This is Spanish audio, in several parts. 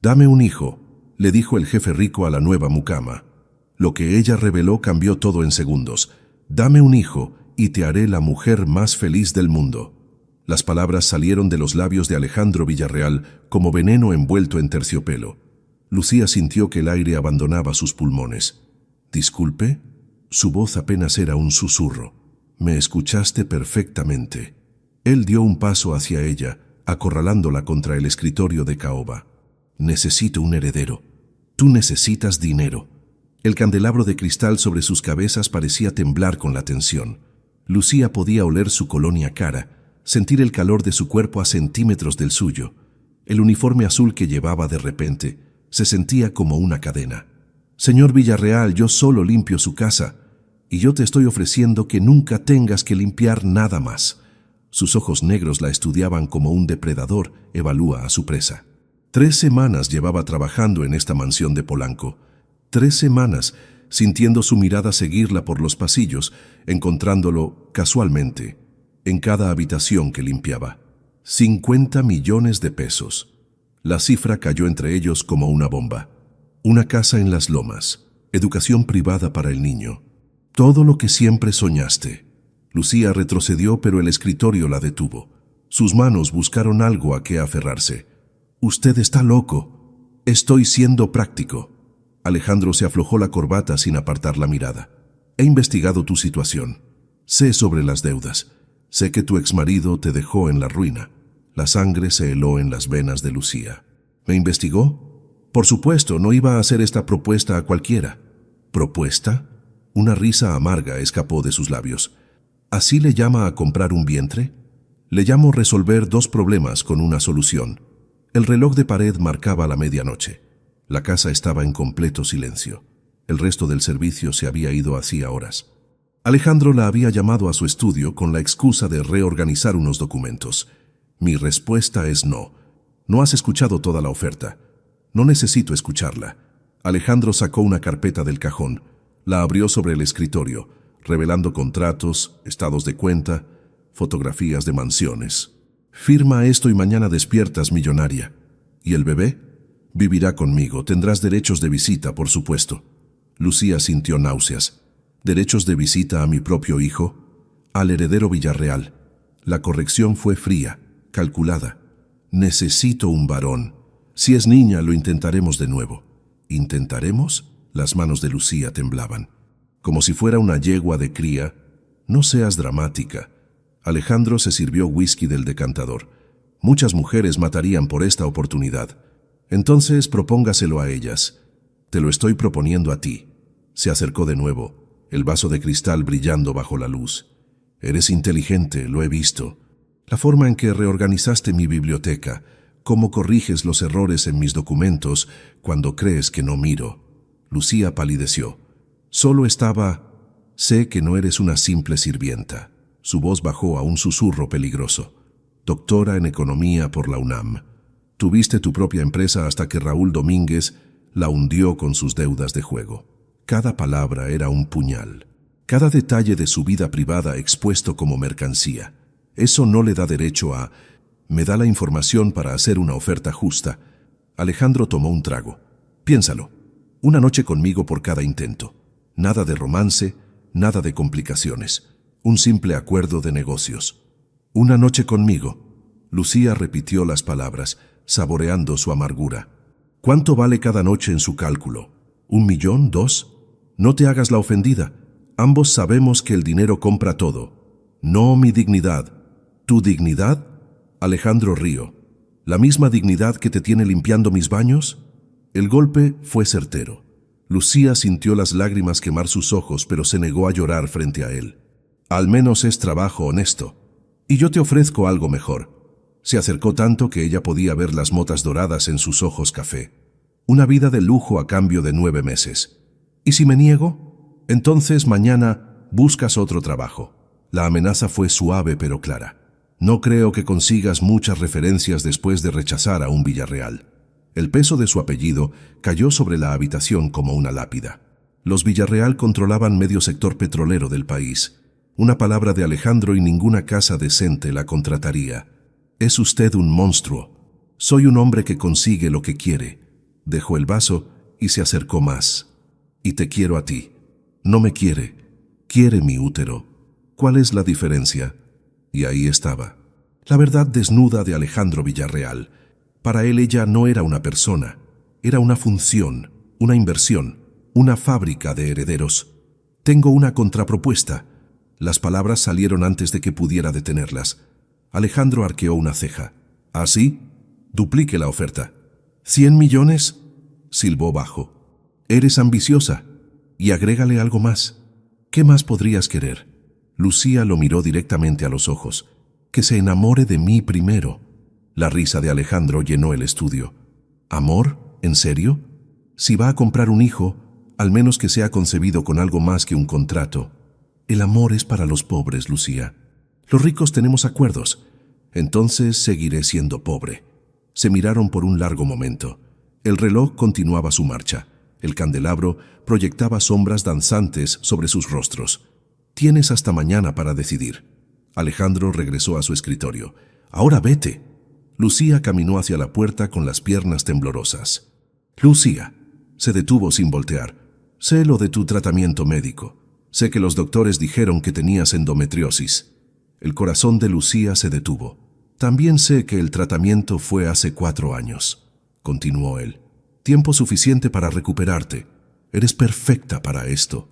Dame un hijo, le dijo el jefe rico a la nueva mucama. Lo que ella reveló cambió todo en segundos. Dame un hijo y te haré la mujer más feliz del mundo. Las palabras salieron de los labios de Alejandro Villarreal como veneno envuelto en terciopelo. Lucía sintió que el aire abandonaba sus pulmones. «¿Disculpe?» Su voz apenas era un susurro. «Me escuchaste perfectamente». Él dio un paso hacia ella, acorralándola contra el escritorio de caoba. «Necesito un heredero. Tú necesitas dinero». El candelabro de cristal sobre sus cabezas parecía temblar con la tensión. Lucía podía oler su colonia cara, sentir el calor de su cuerpo a centímetros del suyo. El uniforme azul que llevaba de repente se sentía como una cadena. «Señor Villarreal, yo solo limpio su casa, y yo te estoy ofreciendo que nunca tengas que limpiar nada más». Sus ojos negros la estudiaban como un depredador evalúa a su presa. 3 semanas llevaba trabajando en esta mansión de Polanco. 3 semanas sintiendo su mirada seguirla por los pasillos, encontrándolo casualmente en cada habitación que limpiaba. 50 millones de pesos. La cifra cayó entre ellos como una bomba. Una casa en las lomas, educación privada para el niño. Todo lo que siempre soñaste. Lucía retrocedió, pero el escritorio la detuvo. Sus manos buscaron algo a qué aferrarse. «Usted está loco. Estoy siendo práctico». Alejandro se aflojó la corbata sin apartar la mirada. «He investigado tu situación. Sé sobre las deudas. Sé que tu exmarido te dejó en la ruina». La sangre se heló en las venas de Lucía. «¿Me investigó?» «Por supuesto, no iba a hacer esta propuesta a cualquiera». «¿Propuesta?» Una risa amarga escapó de sus labios. ¿Así le llama a comprar un vientre? Le llamo resolver 2 problemas con una solución. El reloj de pared marcaba la medianoche. La casa estaba en completo silencio. El resto del servicio se había ido hacía horas. Alejandro la había llamado a su estudio con la excusa de reorganizar unos documentos. Mi respuesta es no. No has escuchado toda la oferta. No necesito escucharla. Alejandro sacó una carpeta del cajón. La abrió sobre el escritorio, revelando contratos, estados de cuenta, fotografías de mansiones. «Firma esto y mañana despiertas millonaria. ¿Y el bebé?» «Vivirá conmigo. Tendrás derechos de visita, por supuesto». Lucía sintió náuseas. «¿Derechos de visita a mi propio hijo?» «Al heredero Villarreal». La corrección fue fría, calculada. «Necesito un varón. Si es niña, lo intentaremos de nuevo». «¿Intentaremos?» Las manos de Lucía temblaban. Como si fuera una yegua de cría. «No seas dramática». Alejandro se sirvió whisky del decantador. «Muchas mujeres matarían por esta oportunidad. Entonces propóngaselo a ellas. Te lo estoy proponiendo a ti». Se acercó de nuevo, el vaso de cristal brillando bajo la luz. «Eres inteligente, lo he visto. La forma en que reorganizaste mi biblioteca, cómo corriges los errores en mis documentos cuando crees que no miro». Lucía palideció. «Solo estaba... Sé que no eres una simple sirvienta». Su voz bajó a un susurro peligroso. «Doctora en economía por la UNAM. Tuviste tu propia empresa hasta que Raúl Domínguez la hundió con sus deudas de juego». Cada palabra era un puñal. Cada detalle de su vida privada expuesto como mercancía. Eso no le da derecho a... Me da la información para hacer una oferta justa. Alejandro tomó un trago. «Piénsalo. Una noche conmigo por cada intento. Nada de romance, nada de complicaciones. Un simple acuerdo de negocios». «Una noche conmigo». Lucía repitió las palabras, saboreando su amargura. «¿Cuánto vale cada noche en su cálculo? ¿1 millón? ¿2? No te hagas la ofendida. Ambos sabemos que el dinero compra todo. No mi dignidad». «¿Tu dignidad?» Alejandro rió. «¿La misma dignidad que te tiene limpiando mis baños?» El golpe fue certero. Lucía sintió las lágrimas quemar sus ojos, pero se negó a llorar frente a él. «Al menos es trabajo honesto. Y yo te ofrezco algo mejor». Se acercó tanto que ella podía ver las motas doradas en sus ojos café. «Una vida de lujo a cambio de 9 meses. ¿Y si me niego? Entonces mañana buscas otro trabajo». La amenaza fue suave pero clara. «No creo que consigas muchas referencias después de rechazar a un Villarreal». El peso de su apellido cayó sobre la habitación como una lápida. Los Villarreal controlaban medio sector petrolero del país. Una palabra de Alejandro y ninguna casa decente la contrataría. «Es usted un monstruo. Soy un hombre que consigue lo que quiere. Dejó el vaso y se acercó más. Y te quiero a ti. No me quiere. Quiere mi útero. ¿Cuál es la diferencia? Y ahí estaba. La verdad desnuda de Alejandro Villarreal. Para él ella no era una persona. Era una función, una inversión, una fábrica de herederos. Tengo una contrapropuesta. Las palabras salieron antes de que pudiera detenerlas. Alejandro arqueó una ceja. ¿Así? Duplique la oferta. ¿100 millones? Silbó bajo. Eres ambiciosa. Y agrégale algo más. ¿Qué más podrías querer? Lucía lo miró directamente a los ojos. Que se enamore de mí primero. La risa de Alejandro llenó el estudio. ¿Amor? ¿En serio? Si va a comprar un hijo, al menos que sea concebido con algo más que un contrato. El amor es para los pobres, Lucía. Los ricos tenemos acuerdos. Entonces seguiré siendo pobre. Se miraron por un largo momento. El reloj continuaba su marcha. El candelabro proyectaba sombras danzantes sobre sus rostros. Tienes hasta mañana para decidir. Alejandro regresó a su escritorio. Ahora vete. Lucía caminó hacia la puerta con las piernas temblorosas. Lucía. Se detuvo sin voltear. Sé lo de tu tratamiento médico. Sé que los doctores dijeron que tenías endometriosis. El corazón de Lucía se detuvo. También sé que el tratamiento fue hace 4 años. Continuó él. Tiempo suficiente para recuperarte. Eres perfecta para esto.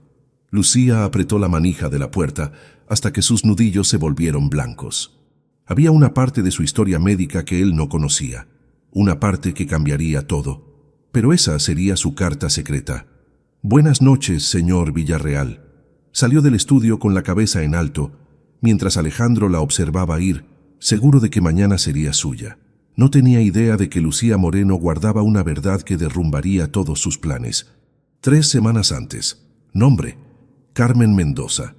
Lucía apretó la manija de la puerta hasta que sus nudillos se volvieron blancos. Había una parte de su historia médica que él no conocía. Una parte que cambiaría todo. Pero esa sería su carta secreta. Buenas noches, señor Villarreal. Salió del estudio con la cabeza en alto, mientras Alejandro la observaba ir, seguro de que mañana sería suya. No tenía idea de que Lucía Moreno guardaba una verdad que derrumbaría todos sus planes. 3 semanas antes. Nombre: Carmen Mendoza.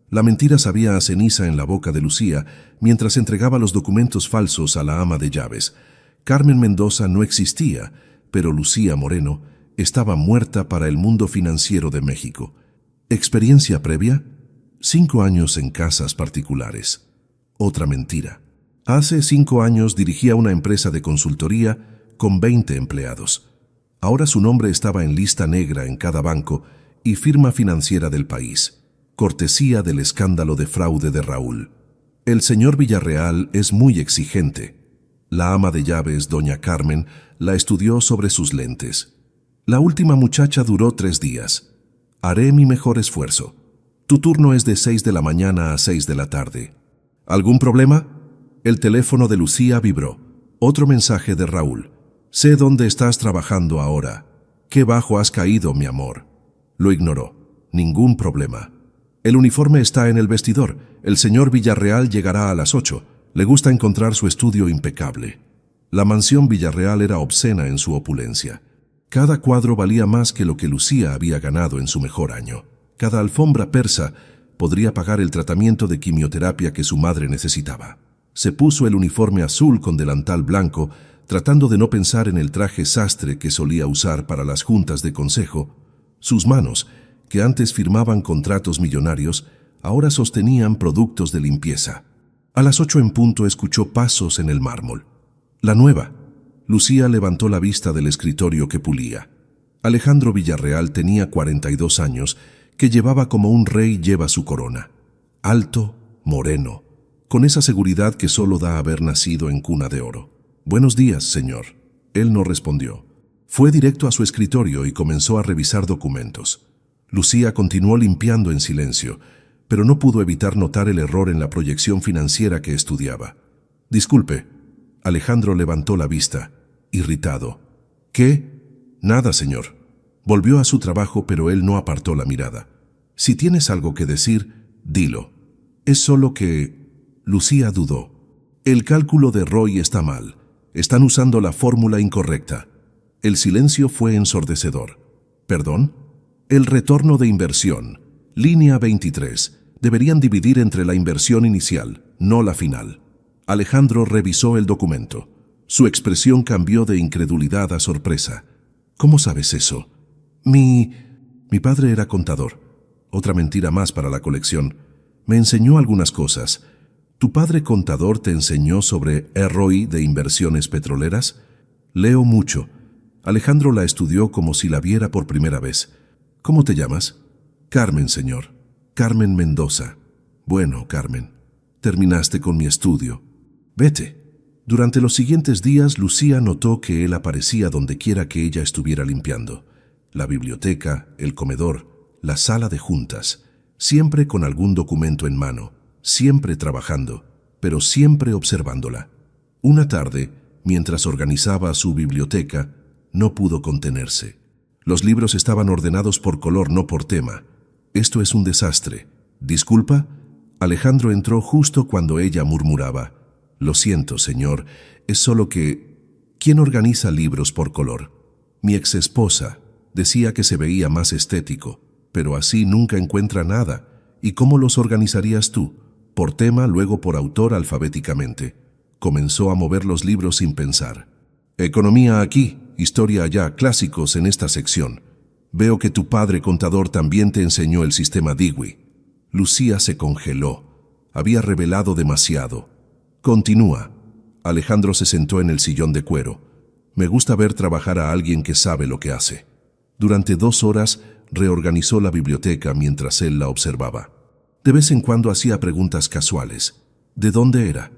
La mentira sabía a ceniza en la boca de Lucía mientras entregaba los documentos falsos a la ama de llaves. Carmen Mendoza no existía, pero Lucía Moreno estaba muerta para el mundo financiero de México. ¿Experiencia previa? 5 años en casas particulares. Otra mentira. Hace 5 años dirigía una empresa de consultoría con 20 empleados. Ahora su nombre estaba en lista negra en cada banco y firma financiera del país, cortesía del escándalo de fraude de Raúl. El señor Villarreal es muy exigente. La ama de llaves, doña Carmen, la estudió sobre sus lentes. La última muchacha duró 3 días. Haré mi mejor esfuerzo. Tu turno es de 6 de la mañana a 6 de la tarde. ¿Algún problema? El teléfono de Lucía vibró. Otro mensaje de Raúl. Sé dónde estás trabajando ahora. Qué bajo has caído, mi amor. Lo ignoró. Ningún problema. El uniforme está en el vestidor. El señor Villarreal llegará a las 8. Le gusta encontrar su estudio impecable. La mansión Villarreal era obscena en su opulencia. Cada cuadro valía más que lo que Lucía había ganado en su mejor año. Cada alfombra persa podría pagar el tratamiento de quimioterapia que su madre necesitaba. Se puso el uniforme azul con delantal blanco, tratando de no pensar en el traje sastre que solía usar para las juntas de consejo. Sus manos, que antes firmaban contratos millonarios, ahora sostenían productos de limpieza. A las 8 en punto escuchó pasos en el mármol. La nueva. Lucía levantó la vista del escritorio que pulía. Alejandro Villarreal tenía 42 años, que llevaba como un rey lleva su corona. Alto, moreno, con esa seguridad que solo da haber nacido en cuna de oro. Buenos días, señor. Él no respondió. Fue directo a su escritorio y comenzó a revisar documentos. Lucía continuó limpiando en silencio, pero no pudo evitar notar el error en la proyección financiera que estudiaba. Disculpe. Alejandro levantó la vista, irritado. ¿Qué? Nada, señor. Volvió a su trabajo, pero él no apartó la mirada. Si tienes algo que decir, dilo. Es solo que... Lucía dudó. El cálculo de Roy está mal. Están usando la fórmula incorrecta. El silencio fue ensordecedor. ¿Perdón? El retorno de inversión. Línea 23. Deberían dividir entre la inversión inicial, no la final. Alejandro revisó el documento. Su expresión cambió de incredulidad a sorpresa. ¿Cómo sabes eso? Mi padre era contador. Otra mentira más para la colección. Me enseñó algunas cosas. ¿Tu padre contador te enseñó sobre ROI de inversiones petroleras? Leo mucho. Alejandro la estudió como si la viera por primera vez. ¿Cómo te llamas? Carmen, señor. Carmen Mendoza. Bueno, Carmen, terminaste con mi estudio. Vete. Durante los siguientes días, Lucía notó que él aparecía donde quiera que ella estuviera limpiando. La biblioteca, el comedor, la sala de juntas, siempre con algún documento en mano, siempre trabajando, pero siempre observándola. Una tarde, mientras organizaba su biblioteca, no pudo contenerse. Los libros estaban ordenados por color, no por tema. Esto es un desastre. ¿Disculpa? Alejandro entró justo cuando ella murmuraba. Lo siento, señor, es solo que... ¿Quién organiza libros por color? Mi exesposa decía que se veía más estético, pero así nunca encuentra nada. ¿Y cómo los organizarías tú? Por tema, luego por autor alfabéticamente. Comenzó a mover los libros sin pensar. Economía aquí, historia allá, clásicos en esta sección. Veo que tu padre contador también te enseñó el sistema Dewey. Lucía se congeló. Había revelado demasiado. Continúa. Alejandro se sentó en el sillón de cuero. Me gusta ver trabajar a alguien que sabe lo que hace. Durante 2 horas reorganizó la biblioteca mientras él la observaba. De vez en cuando hacía preguntas casuales. ¿De dónde era?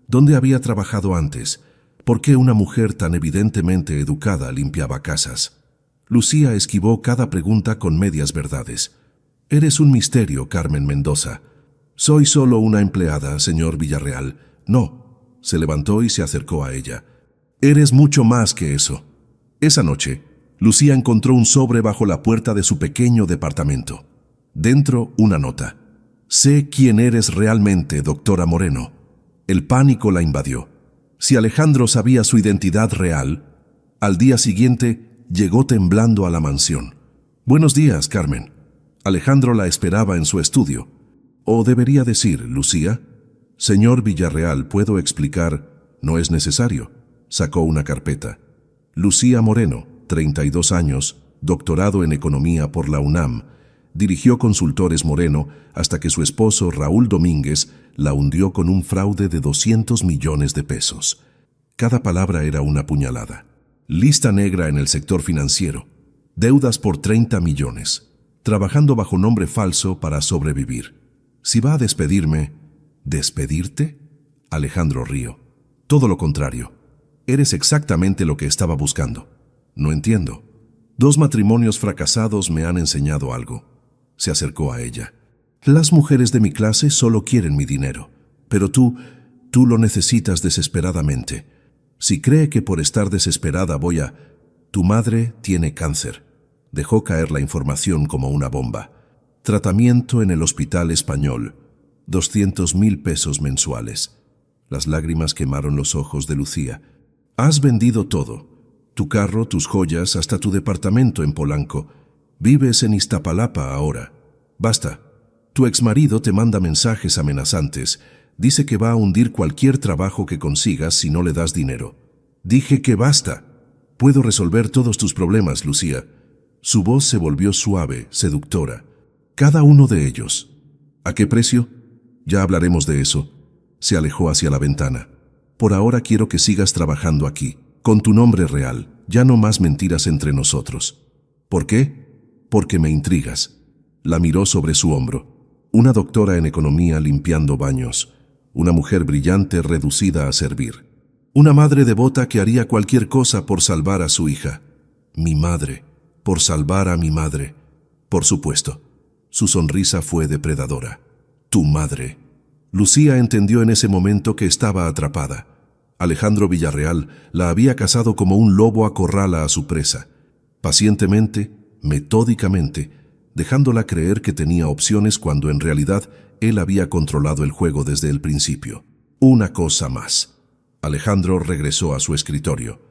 ¿Dónde había trabajado antes? ¿Por qué una mujer tan evidentemente educada limpiaba casas? Lucía esquivó cada pregunta con medias verdades. Eres un misterio, Carmen Mendoza. Soy solo una empleada, señor Villarreal. No. Se levantó y se acercó a ella. Eres mucho más que eso. Esa noche, Lucía encontró un sobre bajo la puerta de su pequeño departamento. Dentro, una nota. Sé quién eres realmente, doctora Moreno. El pánico la invadió. Si Alejandro sabía su identidad real, al día siguiente llegó temblando a la mansión. Buenos días, Carmen. Alejandro la esperaba en su estudio. O debería decir, Lucía. Señor Villarreal, ¿puedo explicar? No es necesario. Sacó una carpeta. Lucía Moreno, 32 años, doctorado en Economía por la UNAM. Dirigió Consultores Moreno hasta que su esposo Raúl Domínguez la hundió con un fraude de 200 millones de pesos. Cada palabra era una puñalada. Lista negra en el sector financiero. Deudas por 30 millones. Trabajando bajo nombre falso para sobrevivir. Si va a despedirme... ¿Despedirte? Alejandro rió. Todo lo contrario. Eres exactamente lo que estaba buscando. No entiendo. 2 matrimonios fracasados me han enseñado algo. Se acercó a ella. Las mujeres de mi clase solo quieren mi dinero. Pero tú lo necesitas desesperadamente. Si cree que por estar desesperada voy a... Tu madre tiene cáncer. Dejó caer la información como una bomba. Tratamiento en el Hospital Español. 200,000 pesos mensuales. Las lágrimas quemaron los ojos de Lucía. Has vendido todo. Tu carro, tus joyas, hasta tu departamento en Polanco. Vives en Iztapalapa ahora. Basta. Tu exmarido te manda mensajes amenazantes. Dice que va a hundir cualquier trabajo que consigas si no le das dinero. Dije que basta. Puedo resolver todos tus problemas, Lucía. Su voz se volvió suave, seductora. Cada uno de ellos. ¿A qué precio? Ya hablaremos de eso. Se alejó hacia la ventana. Por ahora quiero que sigas trabajando aquí, con tu nombre real, ya no más mentiras entre nosotros. ¿Por qué? Porque me intrigas. La miró sobre su hombro. Una doctora en economía limpiando baños. Una mujer brillante reducida a servir. Una madre devota que haría cualquier cosa por salvar a su hija. Mi madre, por salvar a mi madre. Por supuesto. Su sonrisa fue depredadora. Tu madre. Lucía entendió en ese momento que estaba atrapada. Alejandro Villarreal la había cazado como un lobo acorrala a su presa. Pacientemente, metódicamente, dejándola creer que tenía opciones cuando en realidad él había controlado el juego desde el principio. Una cosa más. Alejandro regresó a su escritorio.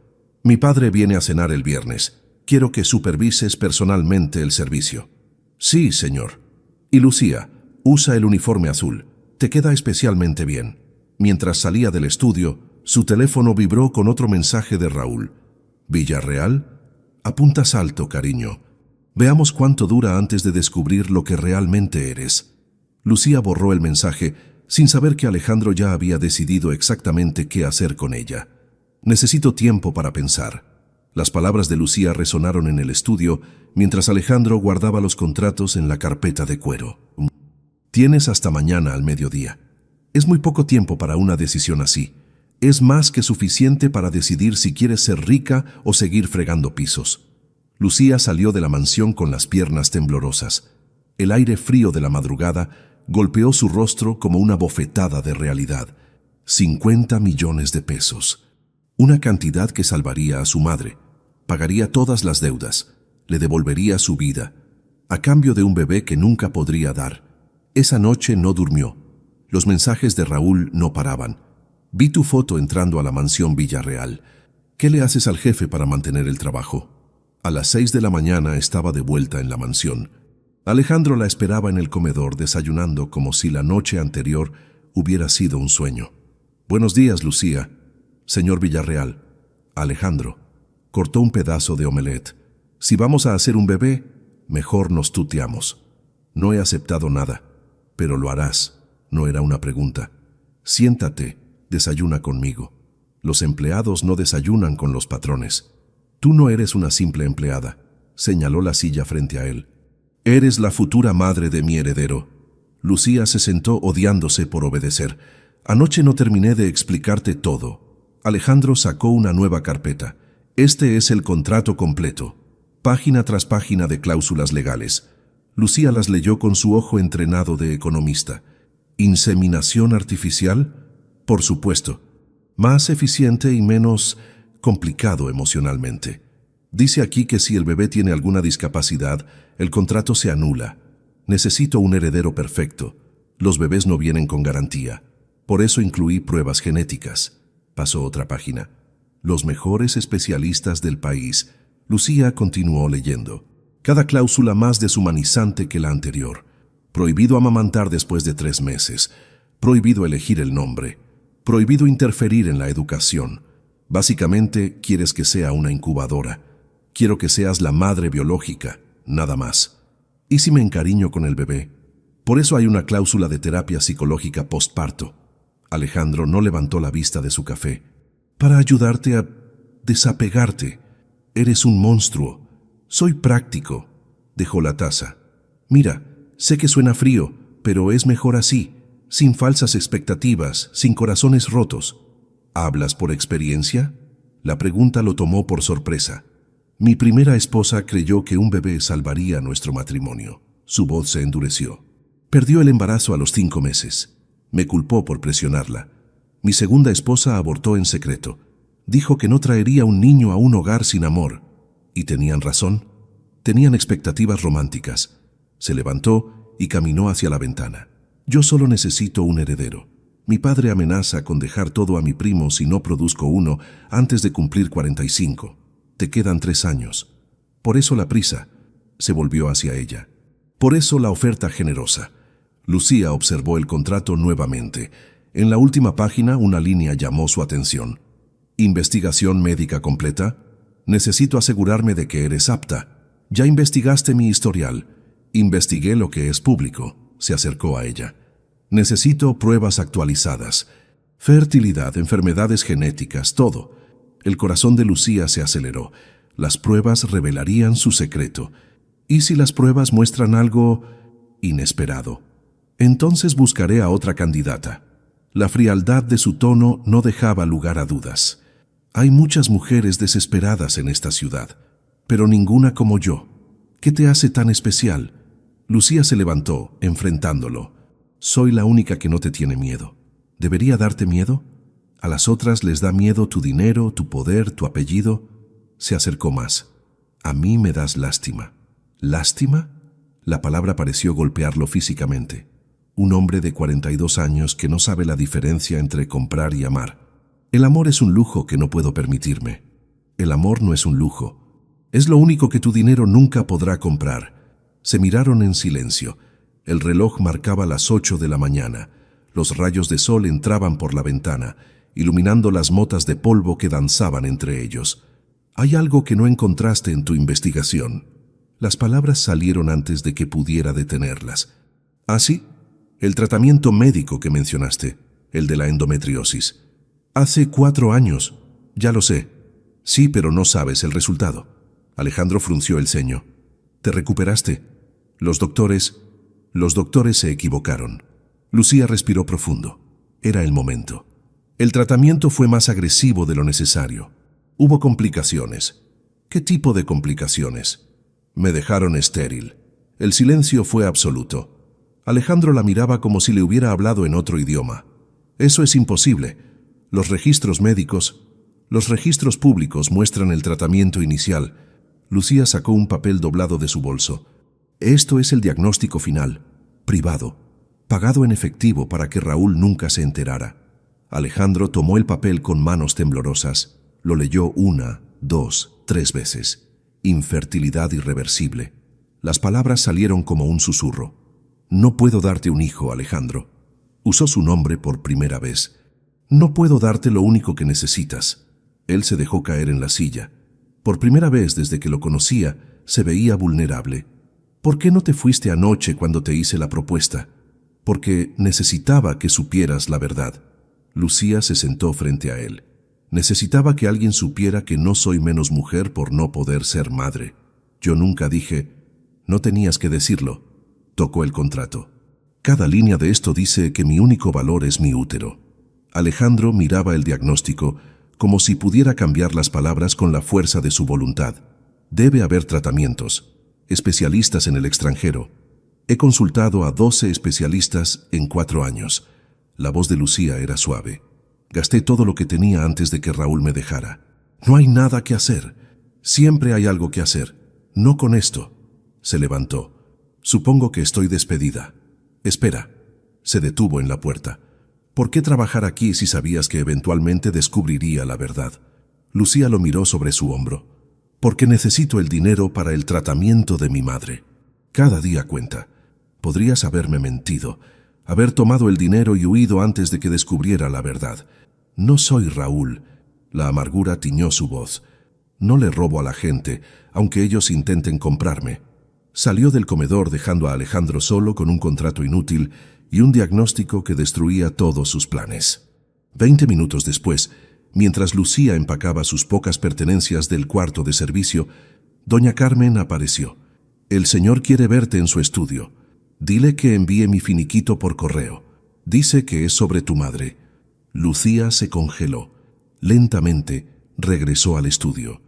Mi padre viene a cenar el viernes. Quiero que supervises personalmente el servicio. Sí, señor. Y Lucía, usa el uniforme azul. Te queda especialmente bien. Mientras salía del estudio, su teléfono vibró con otro mensaje de Raúl. ¿Villarreal? Apuntas alto, cariño. Veamos cuánto dura antes de descubrir lo que realmente eres. Lucía borró el mensaje sin saber que Alejandro ya había decidido exactamente qué hacer con ella. Necesito tiempo para pensar. Las palabras de Lucía resonaron en el estudio mientras Alejandro guardaba los contratos en la carpeta de cuero. Tienes hasta mañana al mediodía. Es muy poco tiempo para una decisión así. Es más que suficiente para decidir si quieres ser rica o seguir fregando pisos. Lucía salió de la mansión con las piernas temblorosas. El aire frío de la madrugada golpeó su rostro como una bofetada de realidad. 50 millones de pesos. Una cantidad que salvaría a su madre. Pagaría todas las deudas. Le devolvería su vida. A cambio de un bebé que nunca podría dar. Esa noche no durmió. Los mensajes de Raúl no paraban. Vi tu foto entrando a la mansión Villarreal. ¿Qué le haces al jefe para mantener el trabajo? A las 6 de la mañana estaba de vuelta en la mansión. Alejandro la esperaba en el comedor desayunando como si la noche anterior hubiera sido un sueño. Buenos días, Lucía. Señor Villarreal. Alejandro. Cortó un pedazo de omelette. Si vamos a hacer un bebé, mejor nos tuteamos. No he aceptado nada, pero lo harás. No era una pregunta. Siéntate, desayuna conmigo. Los empleados no desayunan con los patrones. Tú no eres una simple empleada, señaló la silla frente a él. Eres la futura madre de mi heredero. Lucía se sentó odiándose por obedecer. Anoche no terminé de explicarte todo. Alejandro sacó una nueva carpeta. Este es el contrato completo. Página tras página de cláusulas legales. Lucía las leyó con su ojo entrenado de economista. ¿Inseminación artificial? Por supuesto. Más eficiente y menos complicado emocionalmente. Dice aquí que si el bebé tiene alguna discapacidad, el contrato se anula. Necesito un heredero perfecto. Los bebés no vienen con garantía. Por eso incluí pruebas genéticas. Pasó otra página. Los mejores especialistas del país. Lucía continuó leyendo. Cada cláusula más deshumanizante que la anterior. Prohibido amamantar después de 3 meses. Prohibido elegir el nombre. Prohibido interferir en la educación. Básicamente, quieres que sea una incubadora. Quiero que seas la madre biológica, nada más. ¿Y si me encariño con el bebé? Por eso hay una cláusula de terapia psicológica postparto. Alejandro no levantó la vista de su café. Para ayudarte a desapegarte. Eres un monstruo. Soy práctico. Dejó la taza. Mira, sé que suena frío, pero es mejor así, sin falsas expectativas, sin corazones rotos. ¿Hablas por experiencia? La pregunta lo tomó por sorpresa. Mi primera esposa creyó que un bebé salvaría nuestro matrimonio. Su voz se endureció. Perdió el embarazo a los 5 meses. Me culpó por presionarla. Mi segunda esposa abortó en secreto. Dijo que no traería un niño a un hogar sin amor. ¿Y tenían razón? Tenían expectativas románticas. Se levantó y caminó hacia la ventana. Yo solo necesito un heredero. Mi padre amenaza con dejar todo a mi primo si no produzco uno antes de cumplir 45. Te quedan 3 años. Por eso la prisa. Se volvió hacia ella. Por eso la oferta generosa. Lucía observó el contrato nuevamente. En la última página una línea llamó su atención. ¿Investigación médica completa? Necesito asegurarme de que eres apta. Ya investigaste mi historial. Investigué lo que es público. Se acercó a ella. Necesito pruebas actualizadas. Fertilidad, enfermedades genéticas, todo. El corazón de Lucía se aceleró. Las pruebas revelarían su secreto. ¿Y si las pruebas muestran algo inesperado? Entonces buscaré a otra candidata. La frialdad de su tono no dejaba lugar a dudas. Hay muchas mujeres desesperadas en esta ciudad, pero ninguna como yo. ¿Qué te hace tan especial? Lucía se levantó, enfrentándolo. Soy la única que no te tiene miedo. ¿Debería darte miedo? A las otras les da miedo tu dinero, tu poder, tu apellido. Se acercó más. A mí me das lástima. ¿Lástima? La palabra pareció golpearlo físicamente. Un hombre de 42 años que no sabe la diferencia entre comprar y amar. El amor es un lujo que no puedo permitirme. El amor no es un lujo. Es lo único que tu dinero nunca podrá comprar. Se miraron en silencio. El reloj marcaba las 8 de la mañana. Los rayos de sol entraban por la ventana, iluminando las motas de polvo que danzaban entre ellos. Hay algo que no encontraste en tu investigación. Las palabras salieron antes de que pudiera detenerlas. ¿Ah, sí? El tratamiento médico que mencionaste, el de la endometriosis. Hace 4 años, ya lo sé. Sí, pero no sabes el resultado. Alejandro frunció el ceño. ¿Te recuperaste? Los doctores se equivocaron. Lucía respiró profundo. Era el momento. El tratamiento fue más agresivo de lo necesario. Hubo complicaciones. ¿Qué tipo de complicaciones? Me dejaron estéril. El silencio fue absoluto. Alejandro la miraba como si le hubiera hablado en otro idioma. Eso es imposible. Los registros públicos muestran el tratamiento inicial. Lucía sacó un papel doblado de su bolso. Esto es el diagnóstico final, privado, pagado en efectivo para que Raúl nunca se enterara. Alejandro tomó el papel con manos temblorosas. Lo leyó 1, 2, 3 veces. Infertilidad irreversible. Las palabras salieron como un susurro. No puedo darte un hijo, Alejandro. Usó su nombre por primera vez. No puedo darte lo único que necesitas. Él se dejó caer en la silla. Por primera vez desde que lo conocía, se veía vulnerable. ¿Por qué no te fuiste anoche cuando te hice la propuesta? Porque necesitaba que supieras la verdad. Lucía se sentó frente a él. Necesitaba que alguien supiera que no soy menos mujer por no poder ser madre. Yo nunca dije, no tenías que decirlo. Tocó el contrato. Cada línea de esto dice que mi único valor es mi útero. Alejandro miraba el diagnóstico como si pudiera cambiar las palabras con la fuerza de su voluntad. Debe haber tratamientos, especialistas en el extranjero. He consultado a 12 especialistas en 4 años. La voz de Lucía era suave. Gasté todo lo que tenía antes de que Raúl me dejara. No hay nada que hacer. Siempre hay algo que hacer. No con esto. Se levantó. Supongo que estoy despedida. Espera. Se detuvo en la puerta. ¿Por qué trabajar aquí si sabías que eventualmente descubriría la verdad? Lucía lo miró sobre su hombro. Porque necesito el dinero para el tratamiento de mi madre. Cada día cuenta. Podrías haberme mentido, haber tomado el dinero y huido antes de que descubriera la verdad. No soy Raúl. La amargura tiñó su voz. No le robo a la gente, aunque ellos intenten comprarme. Salió del comedor dejando a Alejandro solo con un contrato inútil y un diagnóstico que destruía todos sus planes. 20 minutos después, mientras Lucía empacaba sus pocas pertenencias del cuarto de servicio, doña Carmen apareció. El señor quiere verte en su estudio. Dile que envíe mi finiquito por correo. Dice que es sobre tu madre. Lucía se congeló. Lentamente regresó al estudio.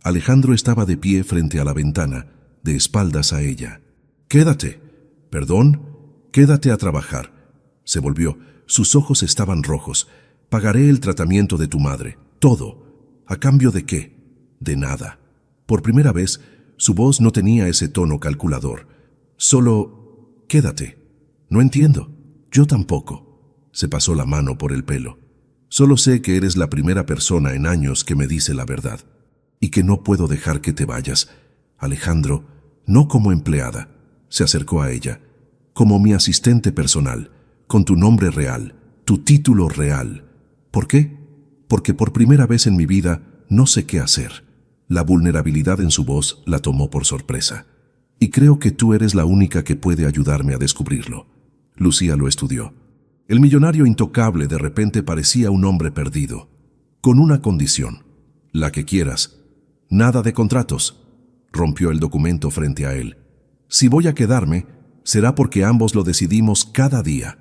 Alejandro estaba de pie frente a la ventana, de espaldas a ella. «Quédate». «¿Perdón?» «Quédate a trabajar». Se volvió. Sus ojos estaban rojos. «Pagaré el tratamiento de tu madre. Todo». ¿A cambio de qué? De nada. Por primera vez, su voz no tenía ese tono calculador. Solo, quédate. No entiendo. Yo tampoco. Se pasó la mano por el pelo. Solo sé que eres la primera persona en años que me dice la verdad. Y que no puedo dejar que te vayas. Alejandro, no como empleada. Se acercó a ella. Como mi asistente personal, con tu nombre real, tu título real. ¿Por qué? Porque por primera vez en mi vida no sé qué hacer. La vulnerabilidad en su voz la tomó por sorpresa. Y creo que tú eres la única que puede ayudarme a descubrirlo. Lucía lo estudió. El millonario intocable de repente parecía un hombre perdido. Con una condición. La que quieras. Nada de contratos. Rompió el documento frente a él. Si voy a quedarme, será porque ambos lo decidimos cada día.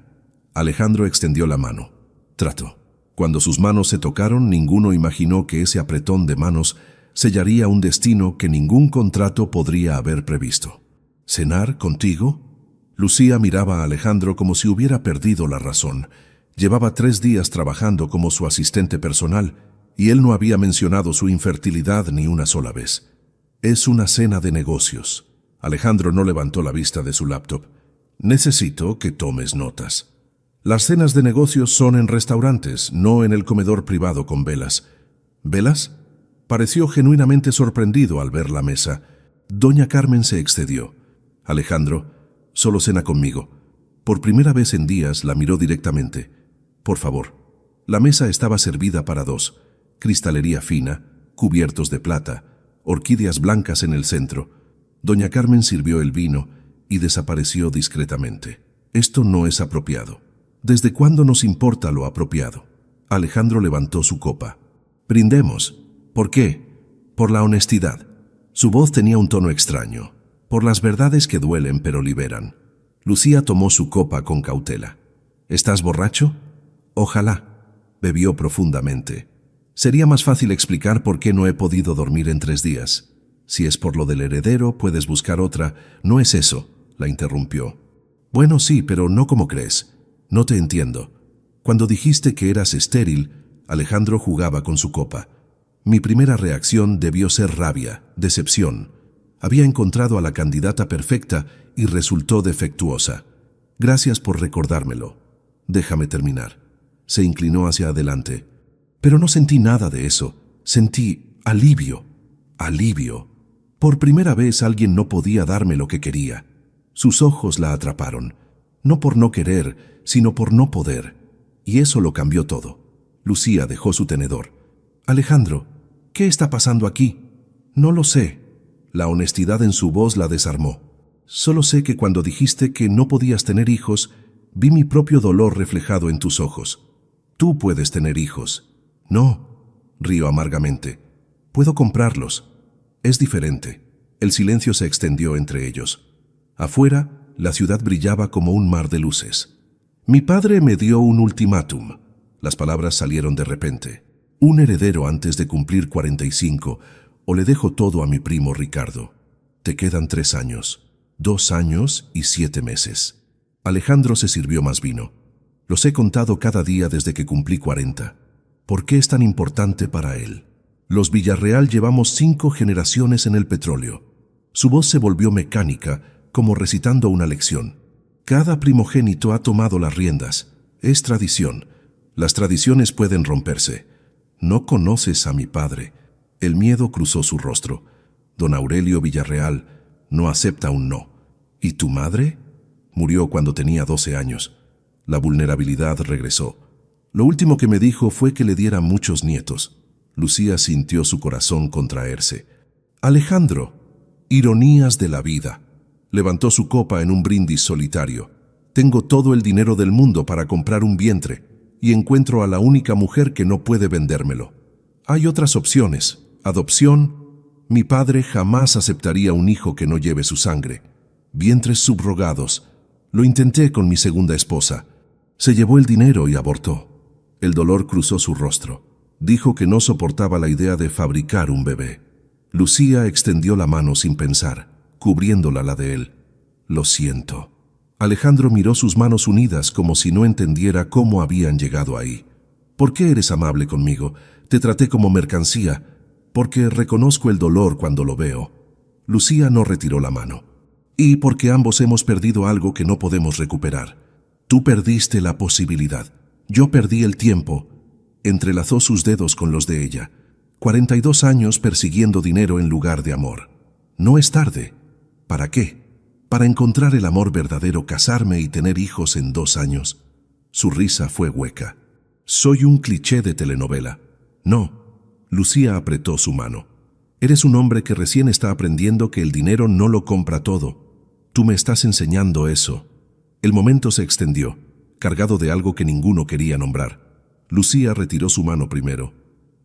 Alejandro extendió la mano. Trato. Cuando sus manos se tocaron, ninguno imaginó que ese apretón de manos sellaría un destino que ningún contrato podría haber previsto. ¿Cenar contigo? Lucía miraba a Alejandro como si hubiera perdido la razón. Llevaba 3 días trabajando como su asistente personal y él no había mencionado su infertilidad ni una sola vez. Es una cena de negocios. Alejandro no levantó la vista de su laptop. Necesito que tomes notas. Las cenas de negocios son en restaurantes, no en el comedor privado con velas. ¿Velas? Pareció genuinamente sorprendido al ver la mesa. Doña Carmen se excedió. Alejandro, solo cena conmigo. Por primera vez en días la miró directamente. Por favor. La mesa estaba servida para 2. Cristalería fina, cubiertos de plata, orquídeas blancas en el centro. Doña Carmen sirvió el vino y desapareció discretamente. Esto no es apropiado. ¿Desde cuándo nos importa lo apropiado? Alejandro levantó su copa. Brindemos. ¿Por qué? Por la honestidad. Su voz tenía un tono extraño. Por las verdades que duelen pero liberan. Lucía tomó su copa con cautela. ¿Estás borracho? Ojalá. Bebió profundamente. Sería más fácil explicar por qué no he podido dormir en 3 días. Si es por lo del heredero, puedes buscar otra. No es eso, la interrumpió. Bueno, sí, pero no como crees. No te entiendo. Cuando dijiste que eras estéril, Alejandro jugaba con su copa. Mi primera reacción debió ser rabia, decepción. Había encontrado a la candidata perfecta y resultó defectuosa. Gracias por recordármelo. Déjame terminar. Se inclinó hacia adelante. Pero no sentí nada de eso. Sentí alivio. Alivio. Por primera vez alguien no podía darme lo que quería. Sus ojos la atraparon. No por no querer, sino por no poder. Y eso lo cambió todo. Lucía dejó su tenedor. Alejandro, ¿qué está pasando aquí? No lo sé. La honestidad en su voz la desarmó. Solo sé que cuando dijiste que no podías tener hijos, vi mi propio dolor reflejado en tus ojos. Tú puedes tener hijos. No, rió amargamente. Puedo comprarlos. Es diferente. El silencio se extendió entre ellos. Afuera, la ciudad brillaba como un mar de luces. Mi padre me dio un ultimátum. Las palabras salieron de repente. Un heredero antes de cumplir 45, o le dejo todo a mi primo Ricardo. Te quedan 3 años, 2 años y 7 meses. Alejandro se sirvió más vino. Los he contado cada día desde que cumplí 40. ¿Por qué es tan importante para él? Los Villarreal llevamos 5 generaciones en el petróleo. Su voz se volvió mecánica, como recitando una lección. Cada primogénito ha tomado las riendas. Es tradición. Las tradiciones pueden romperse. No conoces a mi padre. El miedo cruzó su rostro. Don Aurelio Villarreal no acepta un no. ¿Y tu madre? Murió cuando tenía 12 años. La vulnerabilidad regresó. Lo último que me dijo fue que le diera muchos nietos. Lucía sintió su corazón contraerse. Alejandro, ironías de la vida. Levantó su copa en un brindis solitario. Tengo todo el dinero del mundo para comprar un vientre y encuentro a la única mujer que no puede vendérmelo. Hay otras opciones. Adopción. Mi padre jamás aceptaría un hijo que no lleve su sangre. Vientres subrogados. Lo intenté con mi segunda esposa. Se llevó el dinero y abortó. El dolor cruzó su rostro. Dijo que no soportaba la idea de fabricar un bebé. Lucía extendió la mano sin pensar, cubriéndola la de él. Lo siento. Alejandro miró sus manos unidas como si no entendiera cómo habían llegado ahí. ¿Por qué eres amable conmigo? Te traté como mercancía, porque reconozco el dolor cuando lo veo. Lucía no retiró la mano. Y porque ambos hemos perdido algo que no podemos recuperar. Tú perdiste la posibilidad. Yo perdí el tiempo. Entrelazó sus dedos con los de ella. 42 años persiguiendo dinero en lugar de amor. No es tarde. ¿Para qué? Para encontrar el amor verdadero, casarme y tener hijos en 2 años. Su risa fue hueca. Soy un cliché de telenovela. No. Lucía apretó su mano. Eres un hombre que recién está aprendiendo que el dinero no lo compra todo. Tú me estás enseñando eso. El momento se extendió, cargado de algo que ninguno quería nombrar. Lucía retiró su mano primero.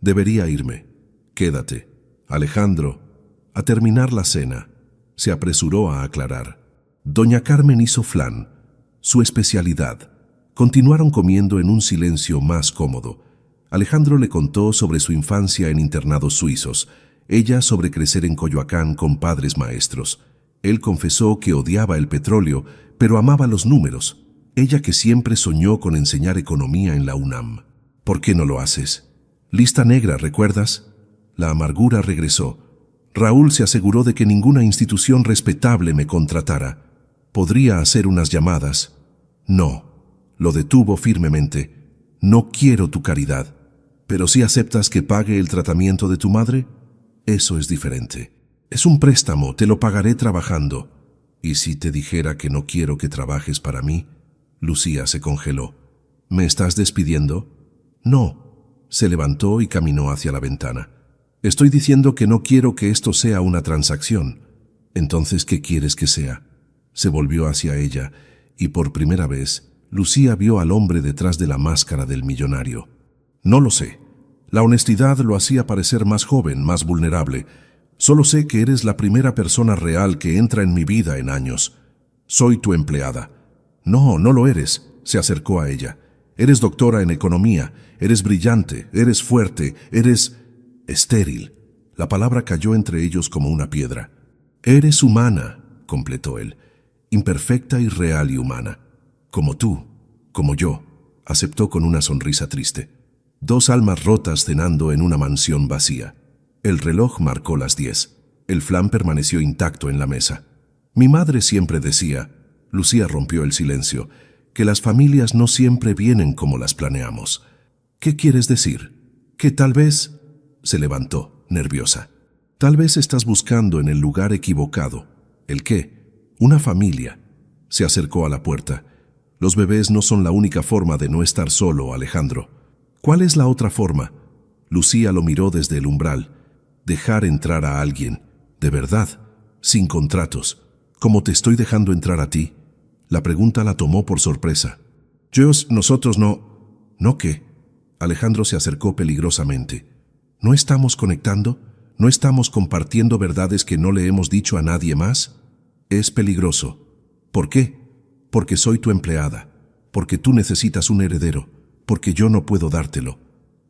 Debería irme. Quédate. Alejandro. A terminar la cena. Se apresuró a aclarar. Doña Carmen hizo flan, su especialidad. Continuaron comiendo en un silencio más cómodo. Alejandro le contó sobre su infancia en internados suizos, ella sobre crecer en Coyoacán con padres maestros. Él confesó que odiaba el petróleo, pero amaba los números. Ella que siempre soñó con enseñar economía en la UNAM. ¿Por qué no lo haces? Lista negra, ¿recuerdas? La amargura regresó. Raúl se aseguró de que ninguna institución respetable me contratara. Podría hacer unas llamadas. No. Lo detuvo firmemente. No quiero tu caridad. ¿Pero si aceptas que pague el tratamiento de tu madre? Eso es diferente. Es un préstamo, te lo pagaré trabajando. ¿Y si te dijera que no quiero que trabajes para mí? Lucía se congeló. ¿Me estás despidiendo? No. Se levantó y caminó hacia la ventana. Estoy diciendo que no quiero que esto sea una transacción. Entonces, ¿qué quieres que sea? Se volvió hacia ella y por primera vez Lucía vio al hombre detrás de la máscara del millonario. No lo sé. La honestidad lo hacía parecer más joven, más vulnerable. Solo sé que eres la primera persona real que entra en mi vida en años. Soy tu empleada. No, no lo eres, se acercó a ella. Eres doctora en economía, eres brillante, eres fuerte, eres estéril. La palabra cayó entre ellos como una piedra. Eres humana, completó él. Imperfecta y real y humana. Como tú, como yo, aceptó con una sonrisa triste. Dos almas rotas cenando en una mansión vacía. El reloj marcó las 10. El flan permaneció intacto en la mesa. Mi madre siempre decía, Lucía rompió el silencio, que las familias no siempre vienen como las planeamos. ¿Qué quieres decir? Que tal vez... Se levantó, nerviosa. Tal vez estás buscando en el lugar equivocado. ¿El qué? Una familia. Se acercó a la puerta. Los bebés no son la única forma de no estar solo, Alejandro. ¿Cuál es la otra forma? Lucía lo miró desde el umbral. Dejar entrar a alguien, de verdad, sin contratos, como te estoy dejando entrar a ti. La pregunta la tomó por sorpresa. Nosotros no... ¿No qué? Alejandro se acercó peligrosamente. ¿No estamos conectando? ¿No estamos compartiendo verdades que no le hemos dicho a nadie más? Es peligroso. ¿Por qué? Porque soy tu empleada, porque tú necesitas un heredero, porque yo no puedo dártelo.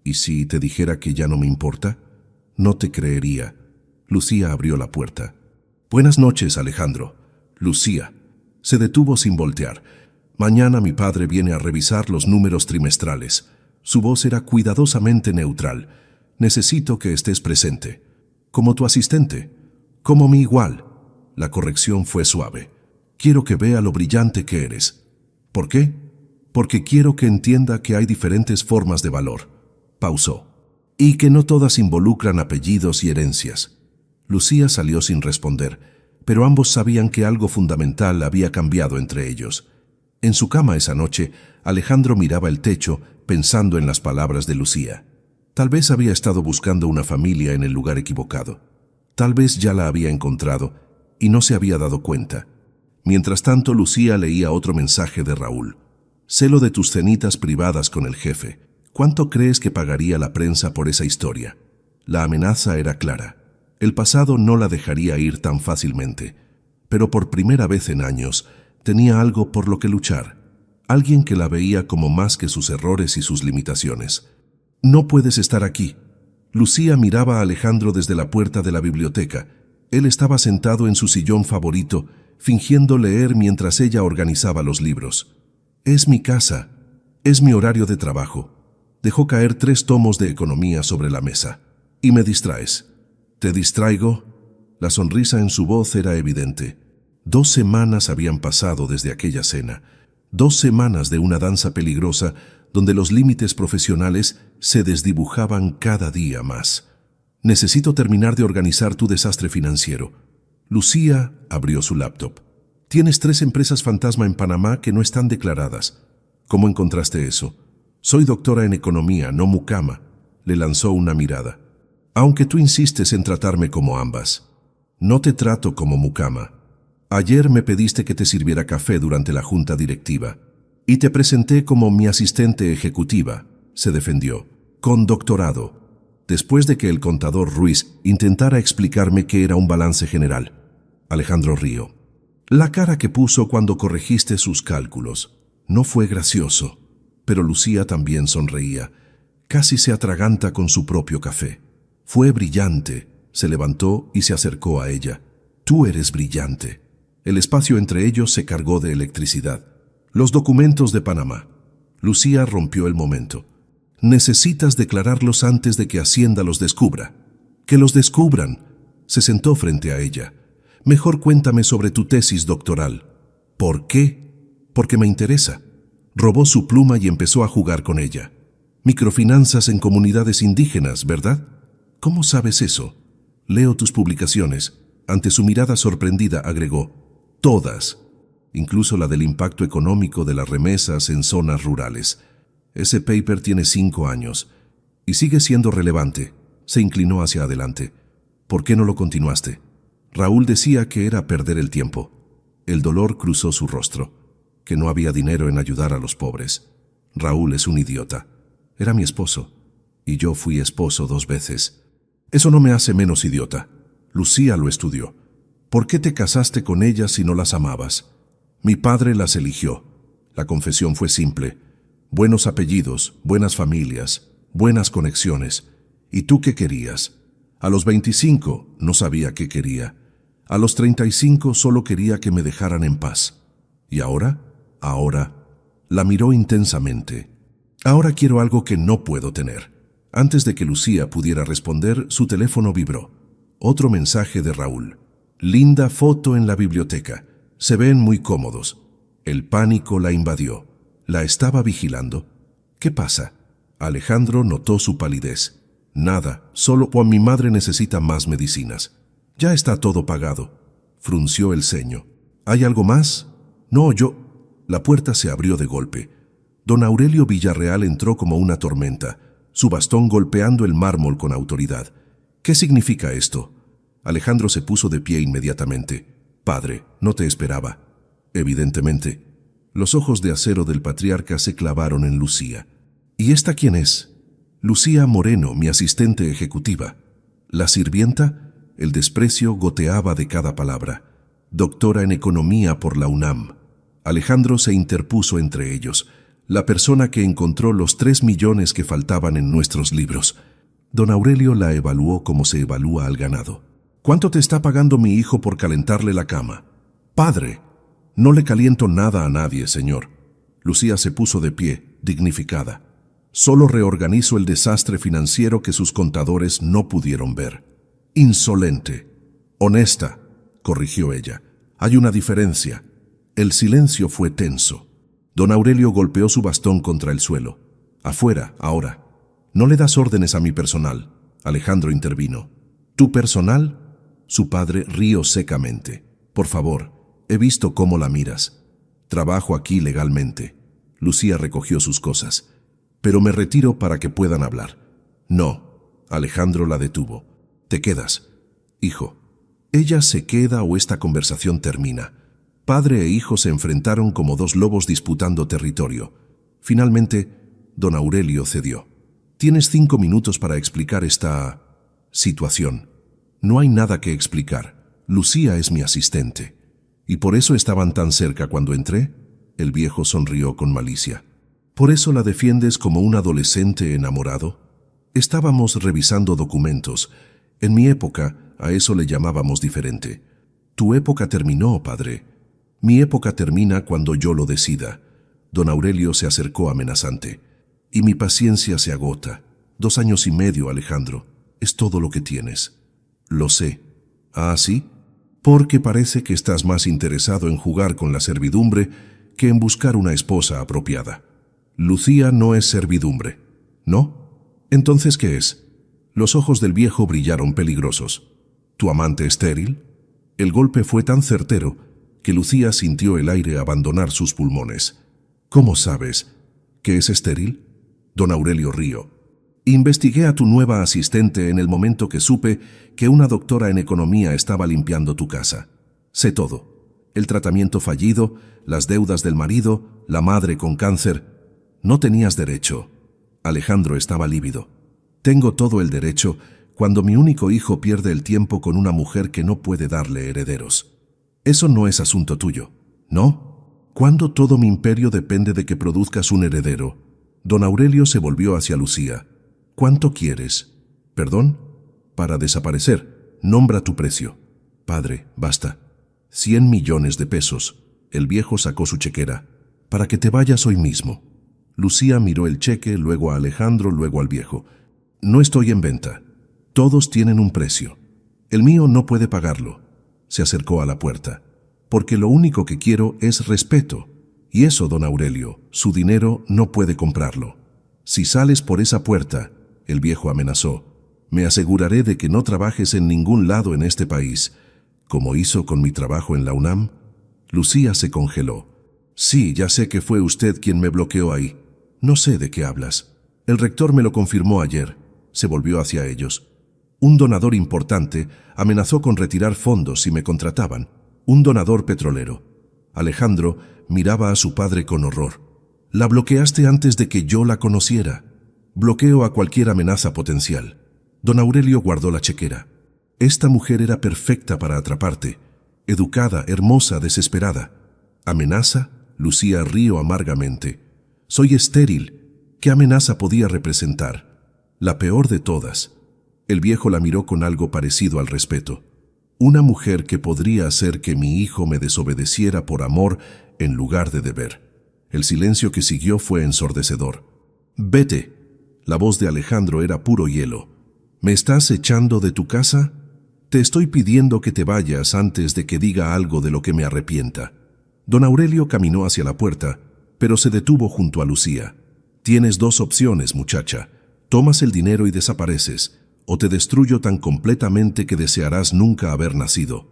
¿Y si te dijera que ya no me importa? No te creería. Lucía abrió la puerta. Buenas noches, Alejandro. Lucía. Se detuvo sin voltear. Mañana mi padre viene a revisar los números trimestrales. Su voz era cuidadosamente neutral. Necesito que estés presente. Como tu asistente. Como mi igual. La corrección fue suave. Quiero que vea lo brillante que eres. ¿Por qué? Porque quiero que entienda que hay diferentes formas de valor. Pausó. Y que no todas involucran apellidos y herencias. Lucía salió sin responder, pero ambos sabían que algo fundamental había cambiado entre ellos. En su cama esa noche, Alejandro miraba el techo pensando en las palabras de Lucía. Tal vez había estado buscando una familia en el lugar equivocado. Tal vez ya la había encontrado y no se había dado cuenta. Mientras tanto, Lucía leía otro mensaje de Raúl. Sé lo de tus cenitas privadas con el jefe. ¿Cuánto crees que pagaría la prensa por esa historia? La amenaza era clara. El pasado no la dejaría ir tan fácilmente. Pero por primera vez en años, tenía algo por lo que luchar. Alguien que la veía como más que sus errores y sus limitaciones. No puedes estar aquí. Lucía miraba a Alejandro desde la puerta de la biblioteca. Él estaba sentado en su sillón favorito, fingiendo leer mientras ella organizaba los libros. Es mi casa. Es mi horario de trabajo. Dejó caer 3 tomos de economía sobre la mesa. Y me distraes. ¿Te distraigo? La sonrisa en su voz era evidente. 2 semanas habían pasado desde aquella cena. 2 semanas de una danza peligrosa donde los límites profesionales se desdibujaban cada día más. Necesito terminar de organizar tu desastre financiero. Lucía abrió su laptop. Tienes 3 empresas fantasma en Panamá que no están declaradas. ¿Cómo encontraste eso? Soy doctora en economía, no mucama. Le lanzó una mirada. Aunque tú insistes en tratarme como ambas. No te trato como mucama. Ayer me pediste que te sirviera café durante la junta directiva. Y te presenté como mi asistente ejecutiva, se defendió, con doctorado, después de que el contador Ruiz intentara explicarme qué era un balance general. Alejandro rió. La cara que puso cuando corregiste sus cálculos no fue gracioso, pero Lucía también sonreía. Casi se atraganta con su propio café. Fue brillante. Se levantó y se acercó a ella. Tú eres brillante. El espacio entre ellos se cargó de electricidad. Los documentos de Panamá. Lucía rompió el momento. Necesitas declararlos antes de que Hacienda los descubra. Que los descubran. Se sentó frente a ella. Mejor cuéntame sobre tu tesis doctoral. ¿Por qué? Porque me interesa. Robó su pluma y empezó a jugar con ella. Microfinanzas en comunidades indígenas, ¿verdad? ¿Cómo sabes eso? Leo tus publicaciones. Ante su mirada sorprendida agregó, todas, incluso la del impacto económico de las remesas en zonas rurales. Ese paper tiene 5 años y sigue siendo relevante. Se inclinó hacia adelante. ¿Por qué no lo continuaste? Raúl decía que era perder el tiempo. El dolor cruzó su rostro, que no había dinero en ayudar a los pobres. Raúl es un idiota. Era mi esposo. Y yo fui esposo 2 veces. Eso no me hace menos idiota. Lucía lo estudió. ¿Por qué te casaste con ellas si no las amabas? Mi padre las eligió. La confesión fue simple. Buenos apellidos, buenas familias, buenas conexiones. ¿Y tú qué querías? A los 25 no sabía qué quería. A los 35 solo quería que me dejaran en paz. ¿Y ahora? Ahora. La miró intensamente. Ahora quiero algo que no puedo tener. Antes de que Lucía pudiera responder, su teléfono vibró. Otro mensaje de Raúl. Linda foto en la biblioteca. Se ven muy cómodos. El pánico la invadió. ¿La estaba vigilando? ¿Qué pasa? Alejandro notó su palidez. Nada, solo mi madre necesita más medicinas. Ya está todo pagado. Frunció el ceño. ¿Hay algo más? No, yo... La puerta se abrió de golpe. Don Aurelio Villarreal entró como una tormenta, su bastón golpeando el mármol con autoridad. ¿Qué significa esto? Alejandro se puso de pie inmediatamente. Padre, no te esperaba. Evidentemente. Los ojos de acero del patriarca se clavaron en Lucía. ¿Y esta quién es? Lucía Moreno, mi asistente ejecutiva. ¿La sirvienta? El desprecio goteaba de cada palabra. Doctora en economía por la UNAM. Alejandro se interpuso entre ellos, la persona que encontró los 3 millones que faltaban en nuestros libros. Don Aurelio la evaluó como se evalúa al ganado. ¿Cuánto te está pagando mi hijo por calentarle la cama? Padre, no le caliento nada a nadie, señor. Lucía se puso de pie, dignificada. Solo reorganizo el desastre financiero que sus contadores no pudieron ver. Insolente. Honesta, corrigió ella. Hay una diferencia. El silencio fue tenso. Don Aurelio golpeó su bastón contra el suelo. Afuera, ahora. No le das órdenes a mi personal. Alejandro intervino. ¿Tu personal? Su padre rió secamente. Por favor, he visto cómo la miras. Trabajo aquí legalmente. Lucía recogió sus cosas. Pero me retiro para que puedan hablar. No. Alejandro la detuvo. Te quedas. Hijo. Ella se queda o esta conversación termina. Padre e hijo se enfrentaron como 2 lobos disputando territorio. Finalmente, don Aurelio cedió. Tienes 5 minutos para explicar esta situación. No hay nada que explicar. Lucía es mi asistente. ¿Y por eso estaban tan cerca cuando entré? El viejo sonrió con malicia. ¿Por eso la defiendes como un adolescente enamorado? Estábamos revisando documentos. En mi época, a eso le llamábamos diferente. Tu época terminó, padre. Mi época termina cuando yo lo decida. Don Aurelio se acercó amenazante. Y mi paciencia se agota. 2 años y medio, Alejandro. Es todo lo que tienes. Lo sé. ¿Ah, sí? Porque parece que estás más interesado en jugar con la servidumbre que en buscar una esposa apropiada. Lucía no es servidumbre, ¿no? ¿Entonces qué es? Los ojos del viejo brillaron peligrosos. ¿Tu amante estéril? El golpe fue tan certero que Lucía sintió el aire abandonar sus pulmones. ¿Cómo sabes que es estéril? Don Aurelio rió. Investigué a tu nueva asistente en el momento que supe que una doctora en economía estaba limpiando tu casa. Sé todo. El tratamiento fallido, las deudas del marido, la madre con cáncer. No tenías derecho. Alejandro estaba lívido. Tengo todo el derecho cuando mi único hijo pierde el tiempo con una mujer que no puede darle herederos. Eso no es asunto tuyo, ¿no? Cuando todo mi imperio depende de que produzcas un heredero. Don Aurelio se volvió hacia Lucía. ¿Cuánto quieres? ¿Perdón? Para desaparecer. Nombra tu precio. Padre, basta. 100 millones de pesos. El viejo sacó su chequera. Para que te vayas hoy mismo. Lucía miró el cheque, luego a Alejandro, luego al viejo. No estoy en venta. Todos tienen un precio. El mío no puede pagarlo. Se acercó a la puerta. Porque lo único que quiero es respeto. Y eso, don Aurelio, su dinero no puede comprarlo. Si sales por esa puerta, el viejo amenazó, me aseguraré de que no trabajes en ningún lado en este país, como hizo con mi trabajo en la UNAM. Lucía se congeló. Sí, ya sé que fue usted quien me bloqueó ahí. No sé de qué hablas. El rector me lo confirmó ayer. Se volvió hacia ellos. Un donador importante amenazó con retirar fondos si me contrataban. Un donador petrolero. Alejandro miraba a su padre con horror. La bloqueaste antes de que yo la conociera. Bloqueo a cualquier amenaza potencial. Don Aurelio guardó la chequera. Esta mujer era perfecta para atraparte. Educada, hermosa, desesperada. ¿Amenaza? Lucía rió amargamente. Soy estéril. ¿Qué amenaza podía representar? La peor de todas. El viejo la miró con algo parecido al respeto. Una mujer que podría hacer que mi hijo me desobedeciera por amor en lugar de deber. El silencio que siguió fue ensordecedor. Vete. La voz de Alejandro era puro hielo. ¿Me estás echando de tu casa? Te estoy pidiendo que te vayas antes de que diga algo de lo que me arrepienta. Don Aurelio caminó hacia la puerta, pero se detuvo junto a Lucía. Tienes dos opciones, muchacha. Tomas el dinero y desapareces, o te destruyo tan completamente que desearás nunca haber nacido.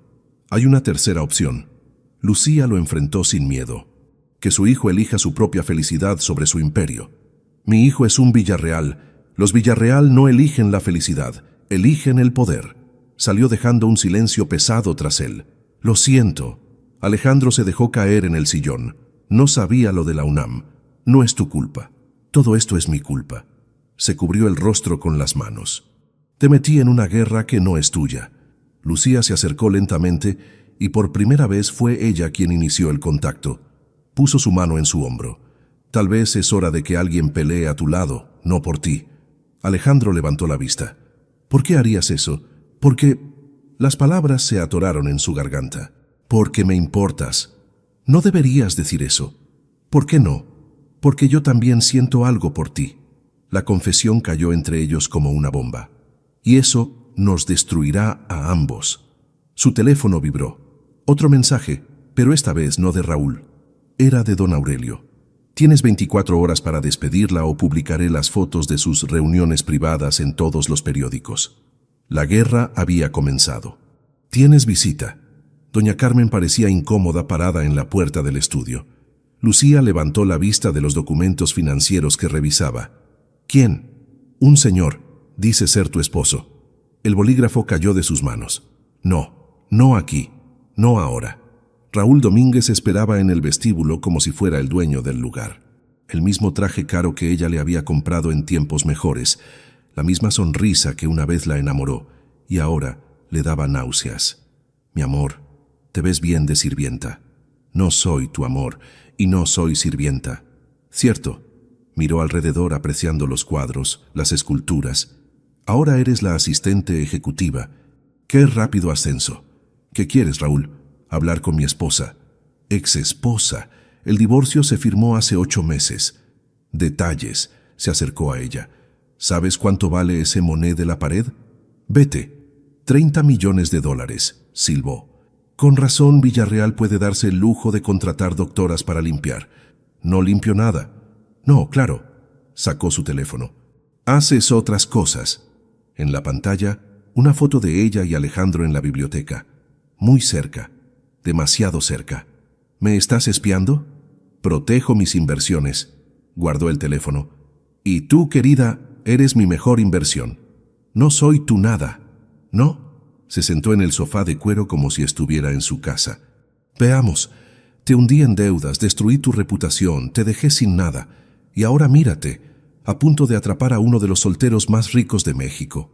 Hay una tercera opción. Lucía lo enfrentó sin miedo. Que su hijo elija su propia felicidad sobre su imperio. Mi hijo es un Villarreal. Los Villarreal no eligen la felicidad, eligen el poder. Salió dejando un silencio pesado tras él. Lo siento. Alejandro se dejó caer en el sillón. No sabía lo de la UNAM. No es tu culpa. Todo esto es mi culpa. Se cubrió el rostro con las manos. Te metí en una guerra que no es tuya. Lucía se acercó lentamente y por primera vez fue ella quien inició el contacto. Puso su mano en su hombro. Tal vez es hora de que alguien pelee a tu lado, no por ti. Alejandro levantó la vista. ¿Por qué harías eso? Porque... Las palabras se atoraron en su garganta. Porque me importas. No deberías decir eso. ¿Por qué no? Porque yo también siento algo por ti. La confesión cayó entre ellos como una bomba. Y eso nos destruirá a ambos. Su teléfono vibró. Otro mensaje, pero esta vez no de Raúl. Era de don Aurelio. Tienes 24 horas para despedirla o publicaré las fotos de sus reuniones privadas en todos los periódicos. La guerra había comenzado. Tienes visita. Doña Carmen parecía incómoda parada en la puerta del estudio. Lucía levantó la vista de los documentos financieros que revisaba. ¿Quién? Un señor. Dice ser tu esposo. El bolígrafo cayó de sus manos. No, no aquí, no ahora. Raúl Domínguez esperaba en el vestíbulo como si fuera el dueño del lugar. El mismo traje caro que ella le había comprado en tiempos mejores, la misma sonrisa que una vez la enamoró y ahora le daba náuseas. Mi amor, te ves bien de sirvienta. No soy tu amor y no soy sirvienta. Cierto, miró alrededor apreciando los cuadros, las esculturas. Ahora eres la asistente ejecutiva. ¡Qué rápido ascenso! ¿Qué quieres, Raúl? Hablar con mi esposa. Ex-esposa. El divorcio se firmó hace 8 meses. Detalles. Se acercó a ella. ¿Sabes cuánto vale ese moné de la pared? Vete. 30 millones de dólares, silbó. Con razón, Villarreal puede darse el lujo de contratar doctoras para limpiar. No limpio nada. No, claro. Sacó su teléfono. Haces otras cosas. En la pantalla, una foto de ella y Alejandro en la biblioteca. Muy cerca. Demasiado cerca. ¿Me estás espiando? Protejo mis inversiones. Guardó el teléfono. Y tú, querida, eres mi mejor inversión. No soy tu nada. ¿No? Se sentó en el sofá de cuero como si estuviera en su casa. Veamos. Te hundí en deudas, destruí tu reputación, te dejé sin nada. Y ahora mírate, a punto de atrapar a uno de los solteros más ricos de México.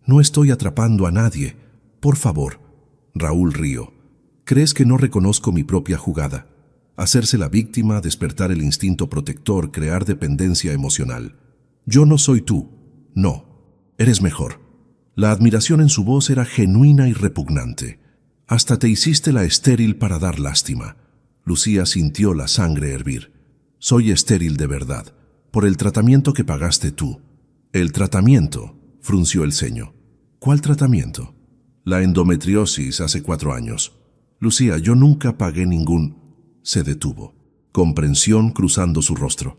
No estoy atrapando a nadie. Por favor. Raúl rió. ¿Crees que no reconozco mi propia jugada? Hacerse la víctima, despertar el instinto protector, crear dependencia emocional. Yo no soy tú. No. Eres mejor. La admiración en su voz era genuina y repugnante. Hasta te hiciste la estéril para dar lástima. Lucía sintió la sangre hervir. Soy estéril de verdad, por el tratamiento que pagaste tú. El tratamiento, frunció el ceño. ¿Cuál tratamiento? La endometriosis hace 4 años. Lucía, yo nunca pagué ningún... Se detuvo. Comprensión cruzando su rostro.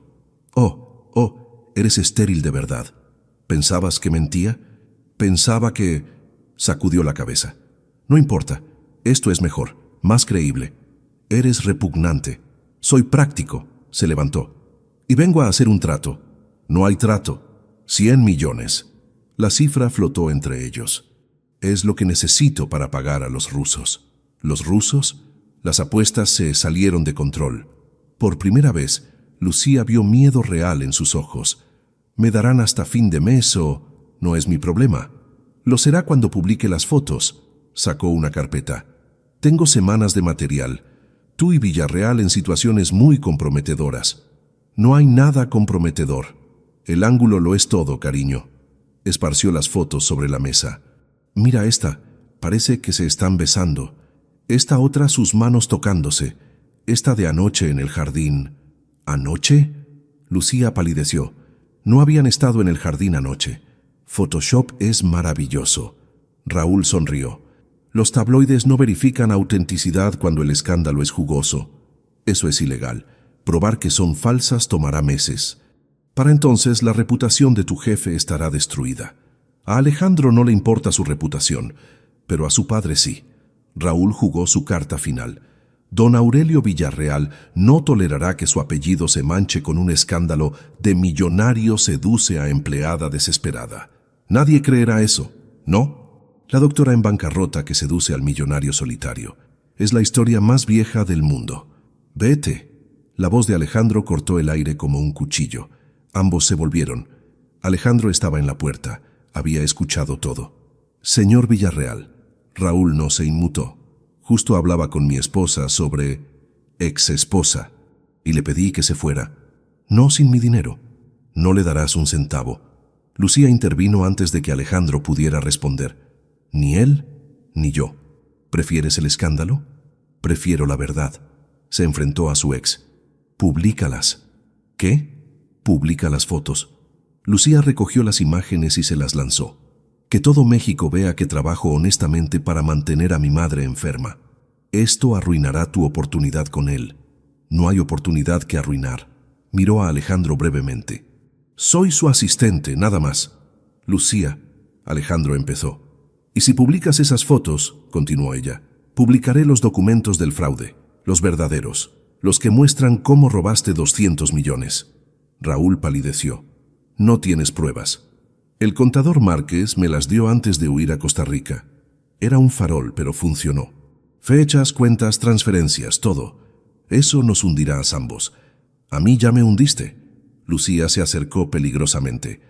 Oh, eres estéril de verdad. ¿Pensabas que mentía? Pensaba que... Sacudió la cabeza. No importa, esto es mejor, más creíble. Eres repugnante. Soy práctico, se levantó. Y vengo a hacer un trato. No hay trato. 100 millones. La cifra flotó entre ellos. Es lo que necesito para pagar a los rusos. ¿Los rusos? Las apuestas se salieron de control. Por primera vez, Lucía vio miedo real en sus ojos. Me darán hasta fin de mes o... No es mi problema. Lo será cuando publique las fotos. Sacó una carpeta. Tengo semanas de material. Tú y Villarreal en situaciones muy comprometedoras. No hay nada comprometedor. El ángulo lo es todo, cariño. Esparció las fotos sobre la mesa. Mira esta. Parece que se están besando. Esta otra, sus manos tocándose. Esta de anoche en el jardín. ¿Anoche? Lucía palideció. No habían estado en el jardín anoche. Photoshop es maravilloso. Raúl sonrió. Los tabloides no verifican autenticidad cuando el escándalo es jugoso. Eso es ilegal. Probar que son falsas tomará meses. Para entonces la reputación de tu jefe estará destruida. A Alejandro no le importa su reputación, pero a su padre sí. Raúl jugó su carta final. Don Aurelio Villarreal no tolerará que su apellido se manche con un escándalo de millonario seduce a empleada desesperada. Nadie creerá eso, ¿no? La doctora en bancarrota que seduce al millonario solitario. Es la historia más vieja del mundo. Vete. La voz de Alejandro cortó el aire como un cuchillo. Ambos se volvieron. Alejandro estaba en la puerta. Había escuchado todo. Señor Villarreal. Raúl no se inmutó. Justo hablaba con mi esposa sobre ex-esposa y le pedí que se fuera. No sin mi dinero. No le darás un centavo. Lucía intervino antes de que Alejandro pudiera responder. Ni él, ni yo. ¿Prefieres el escándalo? Prefiero la verdad. Se enfrentó a su ex. Publícalas. ¿Qué? Publica las fotos. Lucía recogió las imágenes y se las lanzó. Que todo México vea que trabajo honestamente para mantener a mi madre enferma. Esto arruinará tu oportunidad con él. No hay oportunidad que arruinar. Miró a Alejandro brevemente. Soy su asistente, nada más. Lucía, Alejandro empezó. Y si publicas esas fotos, continuó ella, publicaré los documentos del fraude, los verdaderos, los que muestran cómo robaste 200 millones. Raúl palideció. No tienes pruebas. El contador Márquez me las dio antes de huir a Costa Rica. Era un farol, pero funcionó. Fechas, cuentas, transferencias, todo. Eso nos hundirá a ambos. A mí ya me hundiste. Lucía se acercó peligrosamente.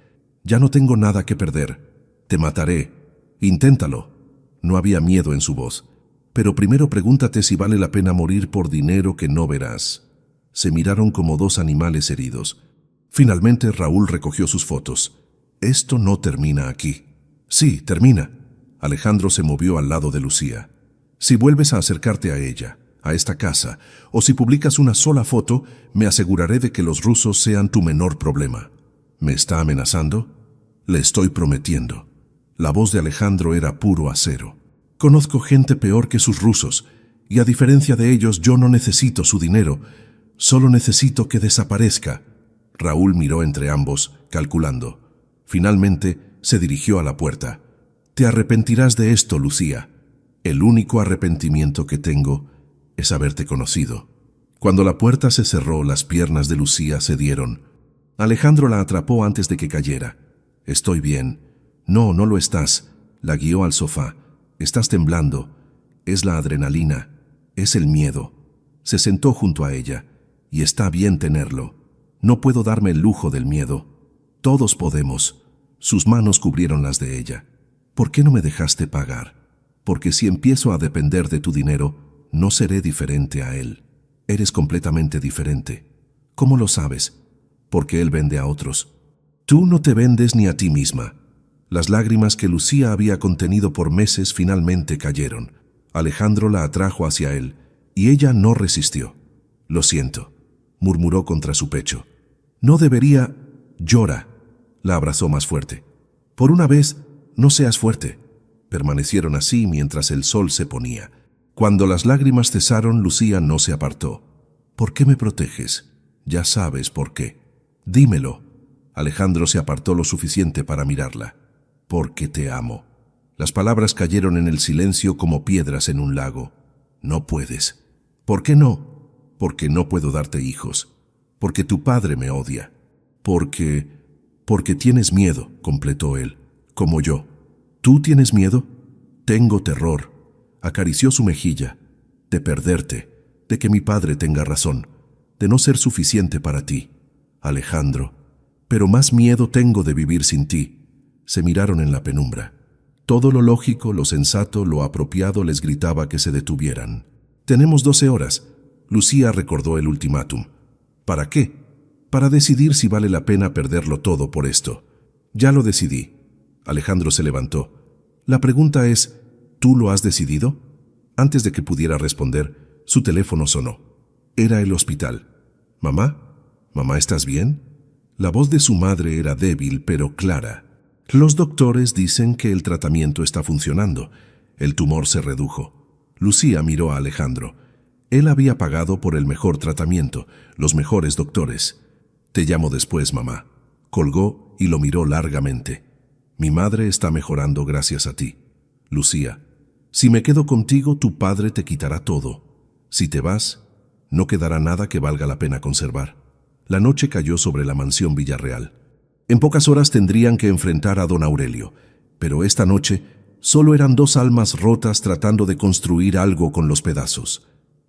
Ya no tengo nada que perder. Te mataré. Inténtalo. No había miedo en su voz. Pero primero pregúntate si vale la pena morir por dinero que no verás. Se miraron como dos animales heridos. Finalmente Raúl recogió sus fotos. Esto no termina aquí. Sí, termina. Alejandro se movió al lado de Lucía. Si vuelves a acercarte a ella, a esta casa, o si publicas una sola foto, me aseguraré de que los rusos sean tu menor problema. ¿Me está amenazando? Le estoy prometiendo. La voz de Alejandro era puro acero. Conozco gente peor que sus rusos, y a diferencia de ellos yo no necesito su dinero, solo necesito que desaparezca. Raúl miró entre ambos, calculando. Finalmente, se dirigió a la puerta. Te arrepentirás de esto, Lucía. El único arrepentimiento que tengo es haberte conocido. Cuando la puerta se cerró, las piernas de Lucía cedieron. Alejandro la atrapó antes de que cayera. Estoy bien. No, no lo estás. La guió al sofá. Estás temblando. Es la adrenalina. Es el miedo. Se sentó junto a ella. Y está bien tenerlo. No puedo darme el lujo del miedo. Todos podemos. Sus manos cubrieron las de ella. ¿Por qué no me dejaste pagar? Porque si empiezo a depender de tu dinero, no seré diferente a él. Eres completamente diferente. ¿Cómo lo sabes? Porque él vende a otros. Tú no te vendes ni a ti misma. Las lágrimas que Lucía había contenido por meses finalmente cayeron. Alejandro la atrajo hacia él, y ella no resistió. Lo siento, murmuró contra su pecho. No debería... Llora. La abrazó más fuerte. Por una vez, no seas fuerte. Permanecieron así mientras el sol se ponía. Cuando las lágrimas cesaron, Lucía no se apartó. ¿Por qué me proteges? Ya sabes por qué. Dímelo. Alejandro se apartó lo suficiente para mirarla. Porque te amo. Las palabras cayeron en el silencio como piedras en un lago. No puedes. ¿Por qué no? Porque no puedo darte hijos. Porque tu padre me odia. Porque tienes miedo, completó él, como yo. ¿Tú tienes miedo? Tengo terror. Acarició su mejilla. De perderte, de que mi padre tenga razón, de no ser suficiente para ti. Alejandro, pero más miedo tengo de vivir sin ti. Se miraron en la penumbra. Todo lo lógico, lo sensato, lo apropiado les gritaba que se detuvieran. «Tenemos 12 horas», Lucía recordó el ultimátum. «¿Para qué?» «Para decidir si vale la pena perderlo todo por esto». «Ya lo decidí». Alejandro se levantó. «La pregunta es, ¿tú lo has decidido?» Antes de que pudiera responder, su teléfono sonó. Era el hospital. «¿Mamá? ¿Mamá, estás bien?» La voz de su madre era débil pero clara. «Los doctores dicen que el tratamiento está funcionando». El tumor se redujo. Lucía miró a Alejandro. Él había pagado por el mejor tratamiento, los mejores doctores. «Te llamo después, mamá». Colgó y lo miró largamente. «Mi madre está mejorando gracias a ti». «Lucía, si me quedo contigo, tu padre te quitará todo. Si te vas, no quedará nada que valga la pena conservar». La noche cayó sobre la mansión Villarreal. En pocas horas tendrían que enfrentar a don Aurelio, pero esta noche solo eran dos almas rotas tratando de construir algo con los pedazos.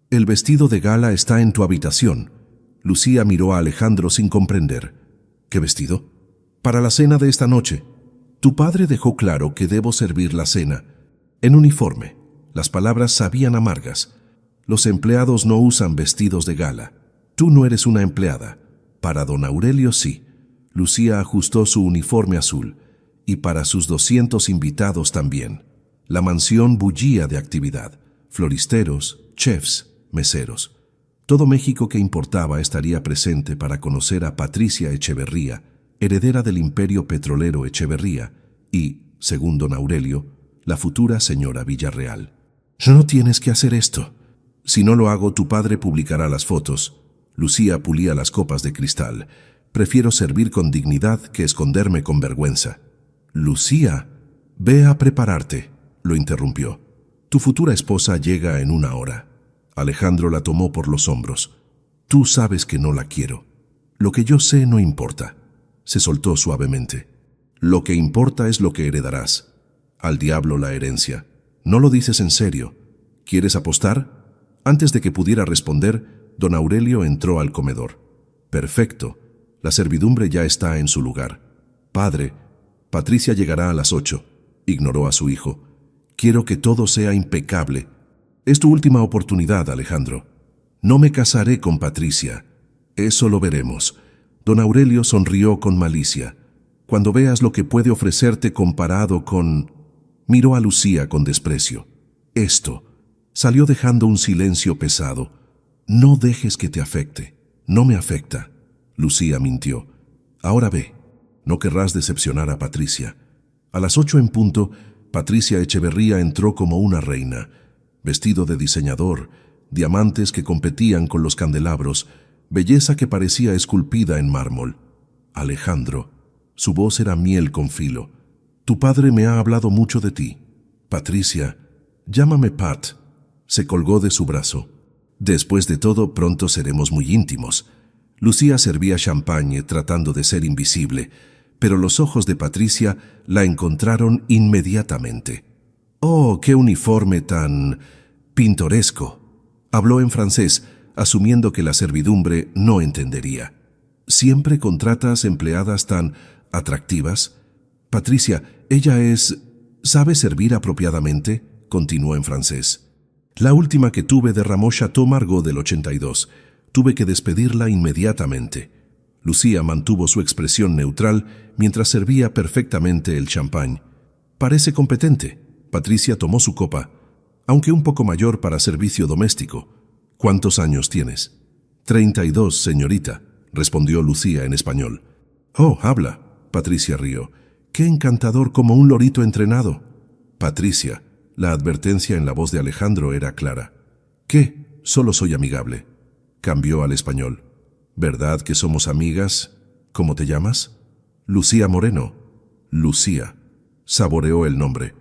«El vestido de gala está en tu habitación». Lucía miró a Alejandro sin comprender. «¿Qué vestido?» «Para la cena de esta noche. Tu padre dejó claro que debo servir la cena. En uniforme». Las palabras sabían amargas. «Los empleados no usan vestidos de gala. Tú no eres una empleada. Para don Aurelio sí». Lucía ajustó su uniforme azul, y para sus 200 invitados también. La mansión bullía de actividad. Floristeros, chefs, meseros. Todo México que importaba estaría presente para conocer a Patricia Echeverría, heredera del imperio petrolero Echeverría, y, según don Aurelio, la futura señora Villarreal. «No tienes que hacer esto. Si no lo hago, tu padre publicará las fotos». Lucía pulía las copas de cristal. «Prefiero servir con dignidad que esconderme con vergüenza». «Lucía, ve a prepararte», lo interrumpió. «Tu futura esposa llega en 1 hora». Alejandro la tomó por los hombros. «Tú sabes que no la quiero. Lo que yo sé no importa». Se soltó suavemente. «Lo que importa es lo que heredarás. Al diablo la herencia. No lo dices en serio. ¿Quieres apostar?» Antes de que pudiera responder, don Aurelio entró al comedor. «Perfecto. La servidumbre ya está en su lugar». «Padre, Patricia llegará a las 8. Ignoró a su hijo. «Quiero que todo sea impecable. Es tu última oportunidad, Alejandro. No me casaré con Patricia. Eso lo veremos». Don Aurelio sonrió con malicia. «Cuando veas lo que puede ofrecerte comparado con...» Miró a Lucía con desprecio. «Esto». Salió dejando un silencio pesado. «No dejes que te afecte». «No me afecta». Lucía mintió. «Ahora ve. No querrás decepcionar a Patricia». A las 8 en punto, Patricia Echeverría entró como una reina, vestido de diseñador, diamantes que competían con los candelabros, belleza que parecía esculpida en mármol. «Alejandro». Su voz era miel con filo. «Tu padre me ha hablado mucho de ti». «Patricia, llámame Pat». Se colgó de su brazo. «Después de todo, pronto seremos muy íntimos». Lucía servía champagne tratando de ser invisible, pero los ojos de Patricia la encontraron inmediatamente. «Oh, qué uniforme tan pintoresco». Habló en francés, asumiendo que la servidumbre no entendería. «¿Siempre contratas empleadas tan atractivas?» «Patricia, ella ¿sabe servir apropiadamente?», continuó en francés. «La última que tuve derramó Chateau Margaux del 82. Tuve que despedirla inmediatamente». Lucía mantuvo su expresión neutral mientras servía perfectamente el champán. «Parece competente». Patricia tomó su copa, aunque un poco mayor para servicio doméstico. «¿Cuántos años tienes?» 32, señorita», respondió Lucía en español. «Oh, habla». Patricia rió. «Qué encantador, como un lorito entrenado». «Patricia». La advertencia en la voz de Alejandro era clara. «¿Qué? Solo soy amigable». Cambió al español. «¿Verdad que somos amigas? ¿Cómo te llamas?» «Lucía Moreno». «Lucía». Saboreó el nombre.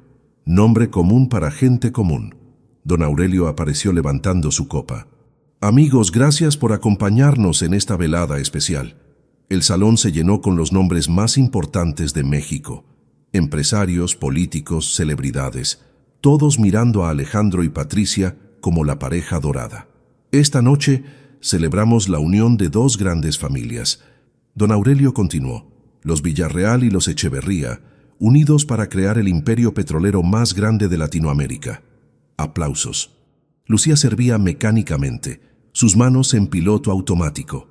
Nombre común para gente común. Don Aurelio apareció levantando su copa. «Amigos, gracias por acompañarnos en esta velada especial». El salón se llenó con los nombres más importantes de México. Empresarios, políticos, celebridades, todos mirando a Alejandro y Patricia como la pareja dorada. «Esta noche celebramos la unión de dos grandes familias». Don Aurelio continuó. Los Villarreal y los Echeverría, unidos para crear el imperio petrolero más grande de Latinoamérica. Aplausos. Lucía servía mecánicamente, sus manos en piloto automático.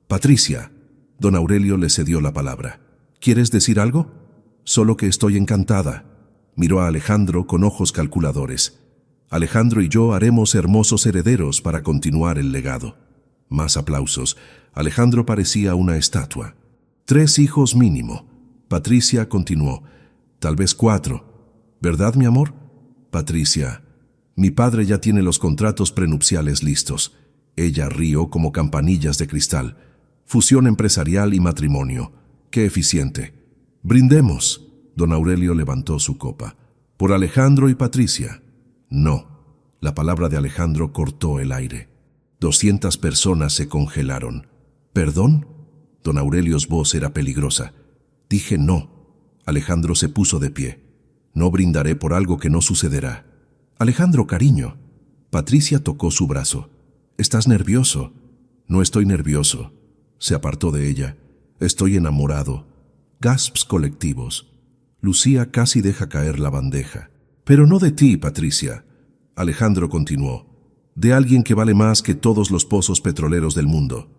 Patricia. Don Aurelio le cedió la palabra. ¿Quieres decir algo? Solo que estoy encantada. Miró a Alejandro con ojos calculadores. Alejandro y yo haremos hermosos herederos para continuar el legado. Más aplausos. Alejandro parecía una estatua. 3 hijos mínimo. Patricia continuó. Tal vez 4. ¿Verdad, mi amor? Patricia. Mi padre ya tiene los contratos prenupciales listos. Ella rió como campanillas de cristal. Fusión empresarial y matrimonio. ¡Qué eficiente! Brindemos. Don Aurelio levantó su copa. Por Alejandro y Patricia. No. La palabra de Alejandro cortó el aire. 200 personas se congelaron. ¿Perdón? Don Aurelio's voz era peligrosa. Dije no. Alejandro se puso de pie. No brindaré por algo que no sucederá. Alejandro, cariño. Patricia tocó su brazo. ¿Estás nervioso? No estoy nervioso. Se apartó de ella. Estoy enamorado. Gasps colectivos. Lucía casi deja caer la bandeja. Pero no de ti, Patricia. Alejandro continuó. De alguien que vale más que todos los pozos petroleros del mundo.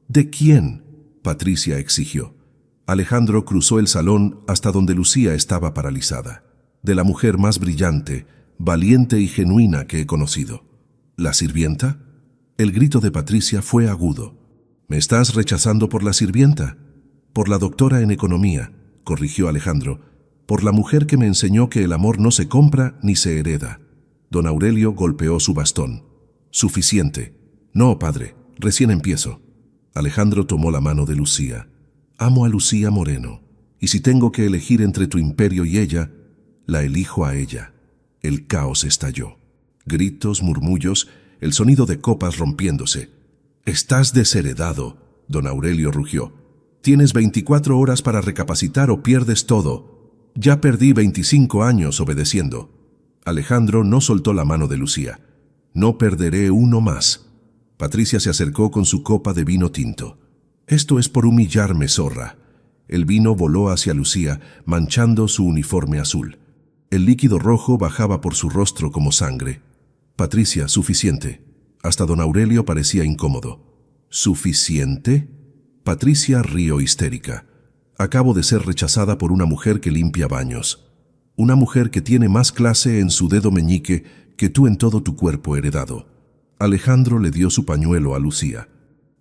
¿De quién? Patricia exigió. Alejandro cruzó el salón hasta donde Lucía estaba paralizada. De la mujer más brillante, valiente y genuina que he conocido. ¿La sirvienta? El grito de Patricia fue agudo. ¿Me estás rechazando por la sirvienta? Por la doctora en economía, corrigió Alejandro. Por la mujer que me enseñó que el amor no se compra ni se hereda. Don Aurelio golpeó su bastón. Suficiente. No, padre, recién empiezo. Alejandro tomó la mano de Lucía. Amo a Lucía Moreno, y si tengo que elegir entre tu imperio y ella, la elijo a ella. El caos estalló. Gritos, murmullos, el sonido de copas rompiéndose. Estás desheredado, don Aurelio rugió. Tienes 24 horas para recapacitar o pierdes todo. Ya perdí 25 años obedeciendo. Alejandro no soltó la mano de Lucía. No perderé uno más. Patricia se acercó con su copa de vino tinto. Esto es por humillarme, zorra. El vino voló hacia Lucía, manchando su uniforme azul. El líquido rojo bajaba por su rostro como sangre. Patricia, suficiente. Hasta don Aurelio parecía incómodo. ¿Suficiente? Patricia rió histérica. Acabo de ser rechazada por una mujer que limpia baños. Una mujer que tiene más clase en su dedo meñique que tú en todo tu cuerpo heredado. Alejandro le dio su pañuelo a Lucía.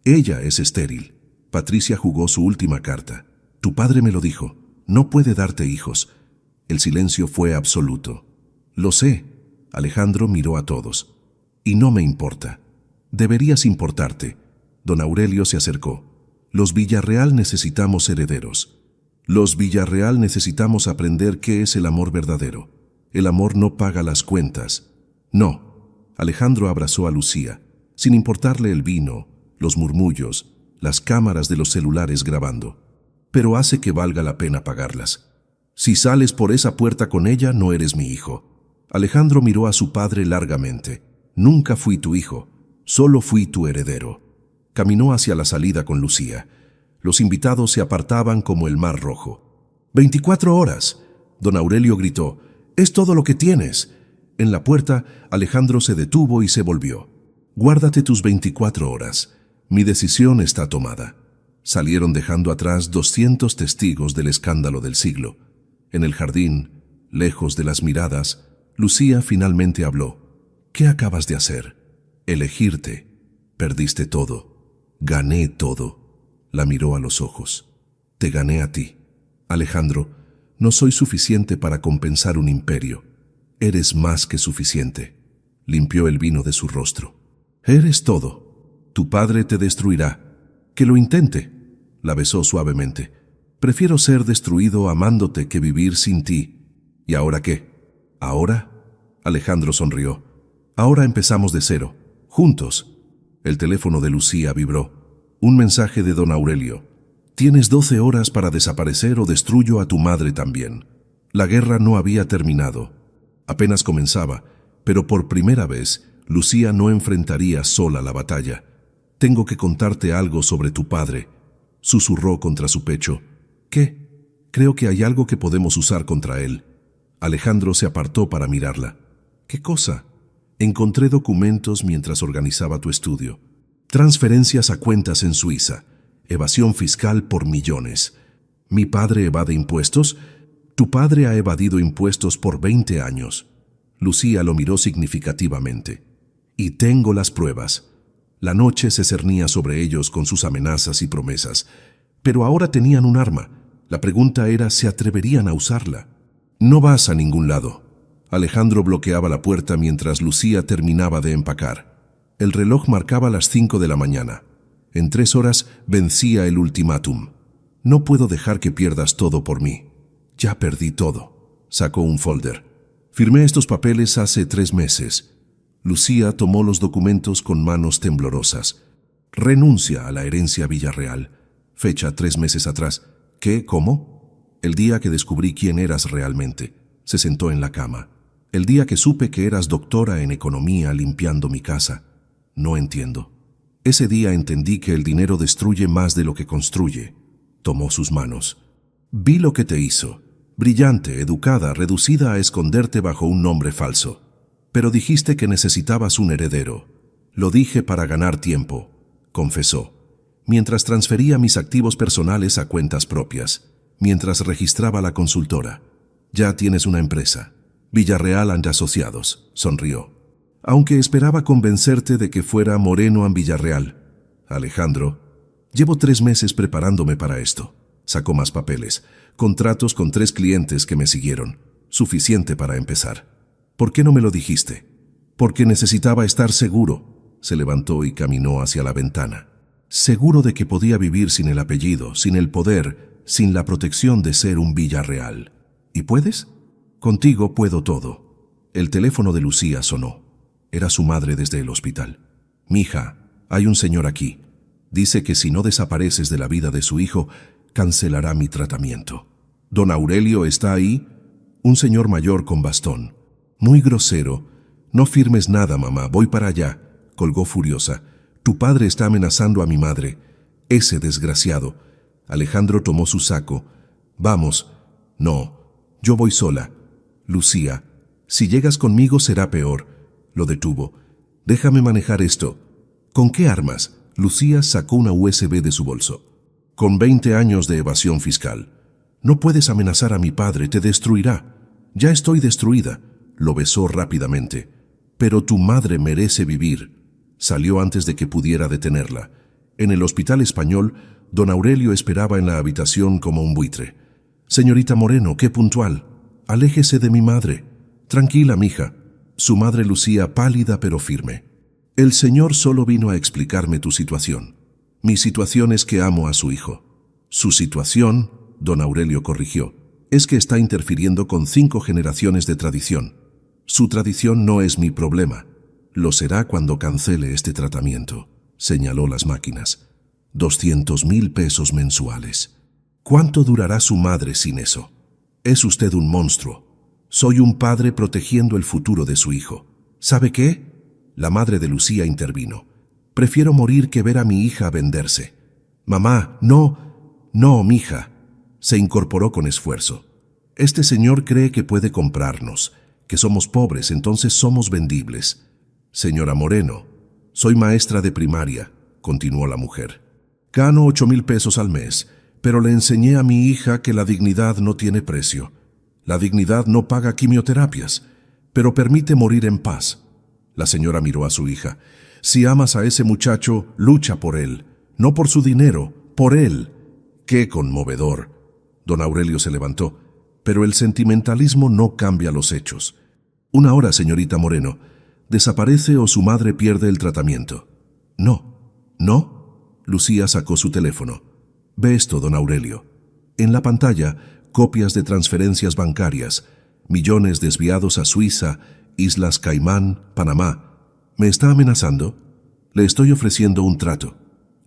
Ella es estéril. Patricia jugó su última carta. Tu padre me lo dijo. No puede darte hijos. El silencio fue absoluto. Lo sé. Alejandro miró a todos. Y no me importa. Deberías importarte. Don Aurelio se acercó. Los Villarreal necesitamos herederos. Los Villarreal necesitamos aprender qué es el amor verdadero. El amor no paga las cuentas. No. Alejandro abrazó a Lucía, sin importarle el vino, los murmullos, las cámaras de los celulares grabando. Pero hace que valga la pena pagarlas. Si sales por esa puerta con ella, no eres mi hijo. Alejandro miró a su padre largamente. Nunca fui tu hijo, solo fui tu heredero. Caminó hacia la salida con Lucía. Los invitados se apartaban como el mar rojo. 24 horas. Don Aurelio gritó. Es todo lo que tienes. En la puerta, Alejandro se detuvo y se volvió. Guárdate tus 24 horas. Mi decisión está tomada. Salieron dejando atrás 200 testigos del escándalo del siglo. En el jardín, lejos de las miradas, Lucía finalmente habló. ¿Qué acabas de hacer? Elegirte. Perdiste todo. Gané todo. La miró a los ojos. Te gané a ti. Alejandro, no soy suficiente para compensar un imperio. Eres más que suficiente. Limpió el vino de su rostro. Eres todo. Tu padre te destruirá. Que lo intente. La besó suavemente. Prefiero ser destruido amándote que vivir sin ti. ¿Y ahora qué? ¿Ahora? Alejandro sonrió. Ahora empezamos de cero. Juntos. El teléfono de Lucía vibró. Un mensaje de don Aurelio. Tienes 12 horas para desaparecer o destruyo a tu madre también. La guerra no había terminado. Apenas comenzaba, pero por primera vez, Lucía no enfrentaría sola la batalla. Tengo que contarte algo sobre tu padre, susurró contra su pecho. ¿Qué? Creo que hay algo que podemos usar contra él. Alejandro se apartó para mirarla. ¿Qué cosa? Encontré documentos mientras organizaba tu estudio. Transferencias a cuentas en Suiza. Evasión fiscal por millones. ¿Mi padre evade impuestos? Tu padre ha evadido impuestos por 20 años. Lucía lo miró significativamente. Y tengo las pruebas. La noche se cernía sobre ellos con sus amenazas y promesas. Pero ahora tenían un arma. La pregunta era, ¿se atreverían a usarla? No vas a ningún lado. Alejandro bloqueaba la puerta mientras Lucía terminaba de empacar. El reloj marcaba las 5 de la mañana. En 3 horas vencía el ultimátum. No puedo dejar que pierdas todo por mí. Ya perdí todo. Sacó un folder. Firmé estos papeles hace 3 meses. Lucía tomó los documentos con manos temblorosas. Renuncia a la herencia Villarreal. Fecha 3 meses atrás. ¿Qué? ¿Cómo? El día que descubrí quién eras realmente. Se sentó en la cama. El día que supe que eras doctora en economía limpiando mi casa. No entiendo. Ese día entendí que el dinero destruye más de lo que construye. Tomó sus manos. Vi lo que te hizo. Brillante, educada, reducida a esconderte bajo un nombre falso. Pero dijiste que necesitabas un heredero. Lo dije para ganar tiempo, confesó. Mientras transfería mis activos personales a cuentas propias, mientras registraba la consultora. Ya tienes una empresa. Villarreal and Asociados, sonrió. Aunque esperaba convencerte de que fuera Moreno and Villarreal. Alejandro, llevo 3 meses preparándome para esto. Sacó más papeles, contratos con 3 clientes que me siguieron. Suficiente para empezar. ¿Por qué no me lo dijiste? Porque necesitaba estar seguro. Se levantó y caminó hacia la ventana. Seguro de que podía vivir sin el apellido, sin el poder, sin la protección de ser un Villarreal. ¿Y puedes? Contigo puedo todo. El teléfono de Lucía sonó. Era su madre desde el hospital. Mija, hay un señor aquí. Dice que si no desapareces de la vida de su hijo, cancelará mi tratamiento. ¿Don Aurelio está ahí? Un señor mayor con bastón. Muy grosero. No firmes nada, mamá, voy para allá. Colgó furiosa. Tu padre está amenazando a mi madre. Ese desgraciado. Alejandro tomó su saco. Vamos. No, yo voy sola. Lucía, si llegas conmigo será peor. Lo detuvo. Déjame manejar esto. ¿Con qué armas? Lucía sacó una USB de su bolso. Con 20 años de evasión fiscal. No puedes amenazar a mi padre, te destruirá. Ya estoy destruida. Lo besó rápidamente. Pero tu madre merece vivir. Salió antes de que pudiera detenerla. En el hospital español, don Aurelio esperaba en la habitación como un buitre. Señorita Moreno, qué puntual. Aléjese de mi madre. Tranquila, mija. Su madre lucía pálida pero firme. El señor solo vino a explicarme tu situación. Mi situación es que amo a su hijo. Su situación, don Aurelio corrigió, es que está interfiriendo con 5 generaciones de tradición. Su tradición no es mi problema. Lo será cuando cancele este tratamiento, señaló las máquinas. 200,000 pesos mensuales. ¿Cuánto durará su madre sin eso? Es usted un monstruo. Soy un padre protegiendo el futuro de su hijo. ¿Sabe qué? La madre de Lucía intervino. Prefiero morir que ver a mi hija venderse. Mamá, no, mija. Se incorporó con esfuerzo. Este señor cree que puede comprarnos, que somos pobres, entonces somos vendibles. Señora Moreno, soy maestra de primaria, continuó la mujer. Gano 8,000 pesos al mes, pero le enseñé a mi hija que la dignidad no tiene precio. La dignidad no paga quimioterapias, pero permite morir en paz. La señora miró a su hija. Si amas a ese muchacho, lucha por él, no por su dinero, por él. ¡Qué conmovedor! Don Aurelio se levantó, pero el sentimentalismo no cambia los hechos. 1 hora, señorita Moreno. ¿Desaparece o su madre pierde el tratamiento? No. Lucía sacó su teléfono. Ve esto, don Aurelio. En la pantalla, copias de transferencias bancarias, millones desviados a Suiza, Islas Caimán, Panamá. ¿Me está amenazando? Le estoy ofreciendo un trato.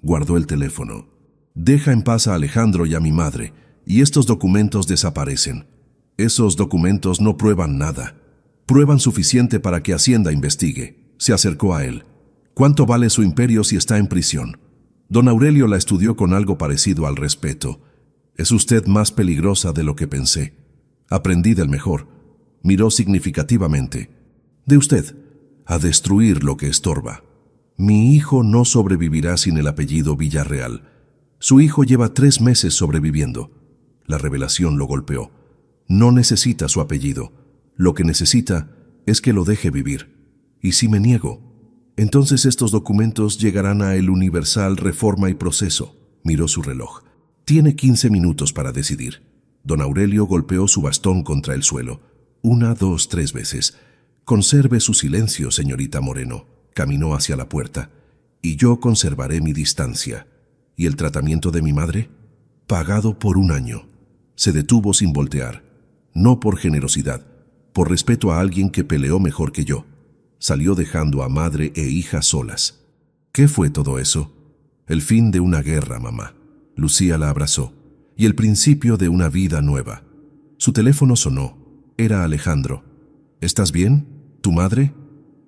Guardó el teléfono. Deja en paz a Alejandro y a mi madre, y estos documentos desaparecen. Esos documentos no prueban nada. Prueban suficiente para que Hacienda investigue. Se acercó a él. ¿Cuánto vale su imperio si está en prisión? Don Aurelio la estudió con algo parecido al respeto. Es usted más peligrosa de lo que pensé. Aprendí del mejor. Miró significativamente. De usted, a destruir lo que estorba. Mi hijo no sobrevivirá sin el apellido Villarreal. Su hijo lleva 3 meses sobreviviendo. La revelación lo golpeó. No necesita su apellido. Lo que necesita es que lo deje vivir. ¿Y si me niego? Entonces estos documentos llegarán a El Universal, Reforma y Proceso. Miró su reloj. Tiene 15 minutos para decidir. Don Aurelio golpeó su bastón contra el suelo. 1, 2, 3 veces. Conserve su silencio, señorita Moreno. Caminó hacia la puerta. Y yo conservaré mi distancia. ¿Y el tratamiento de mi madre? Pagado por 1 año. Se detuvo sin voltear. No por generosidad, por respeto a alguien que peleó mejor que yo. Salió dejando a madre e hija solas. ¿Qué fue todo eso? El fin de una guerra, mamá. Lucía la abrazó. Y el principio de una vida nueva. Su teléfono sonó. Era Alejandro. ¿Estás bien? ¿Tu madre?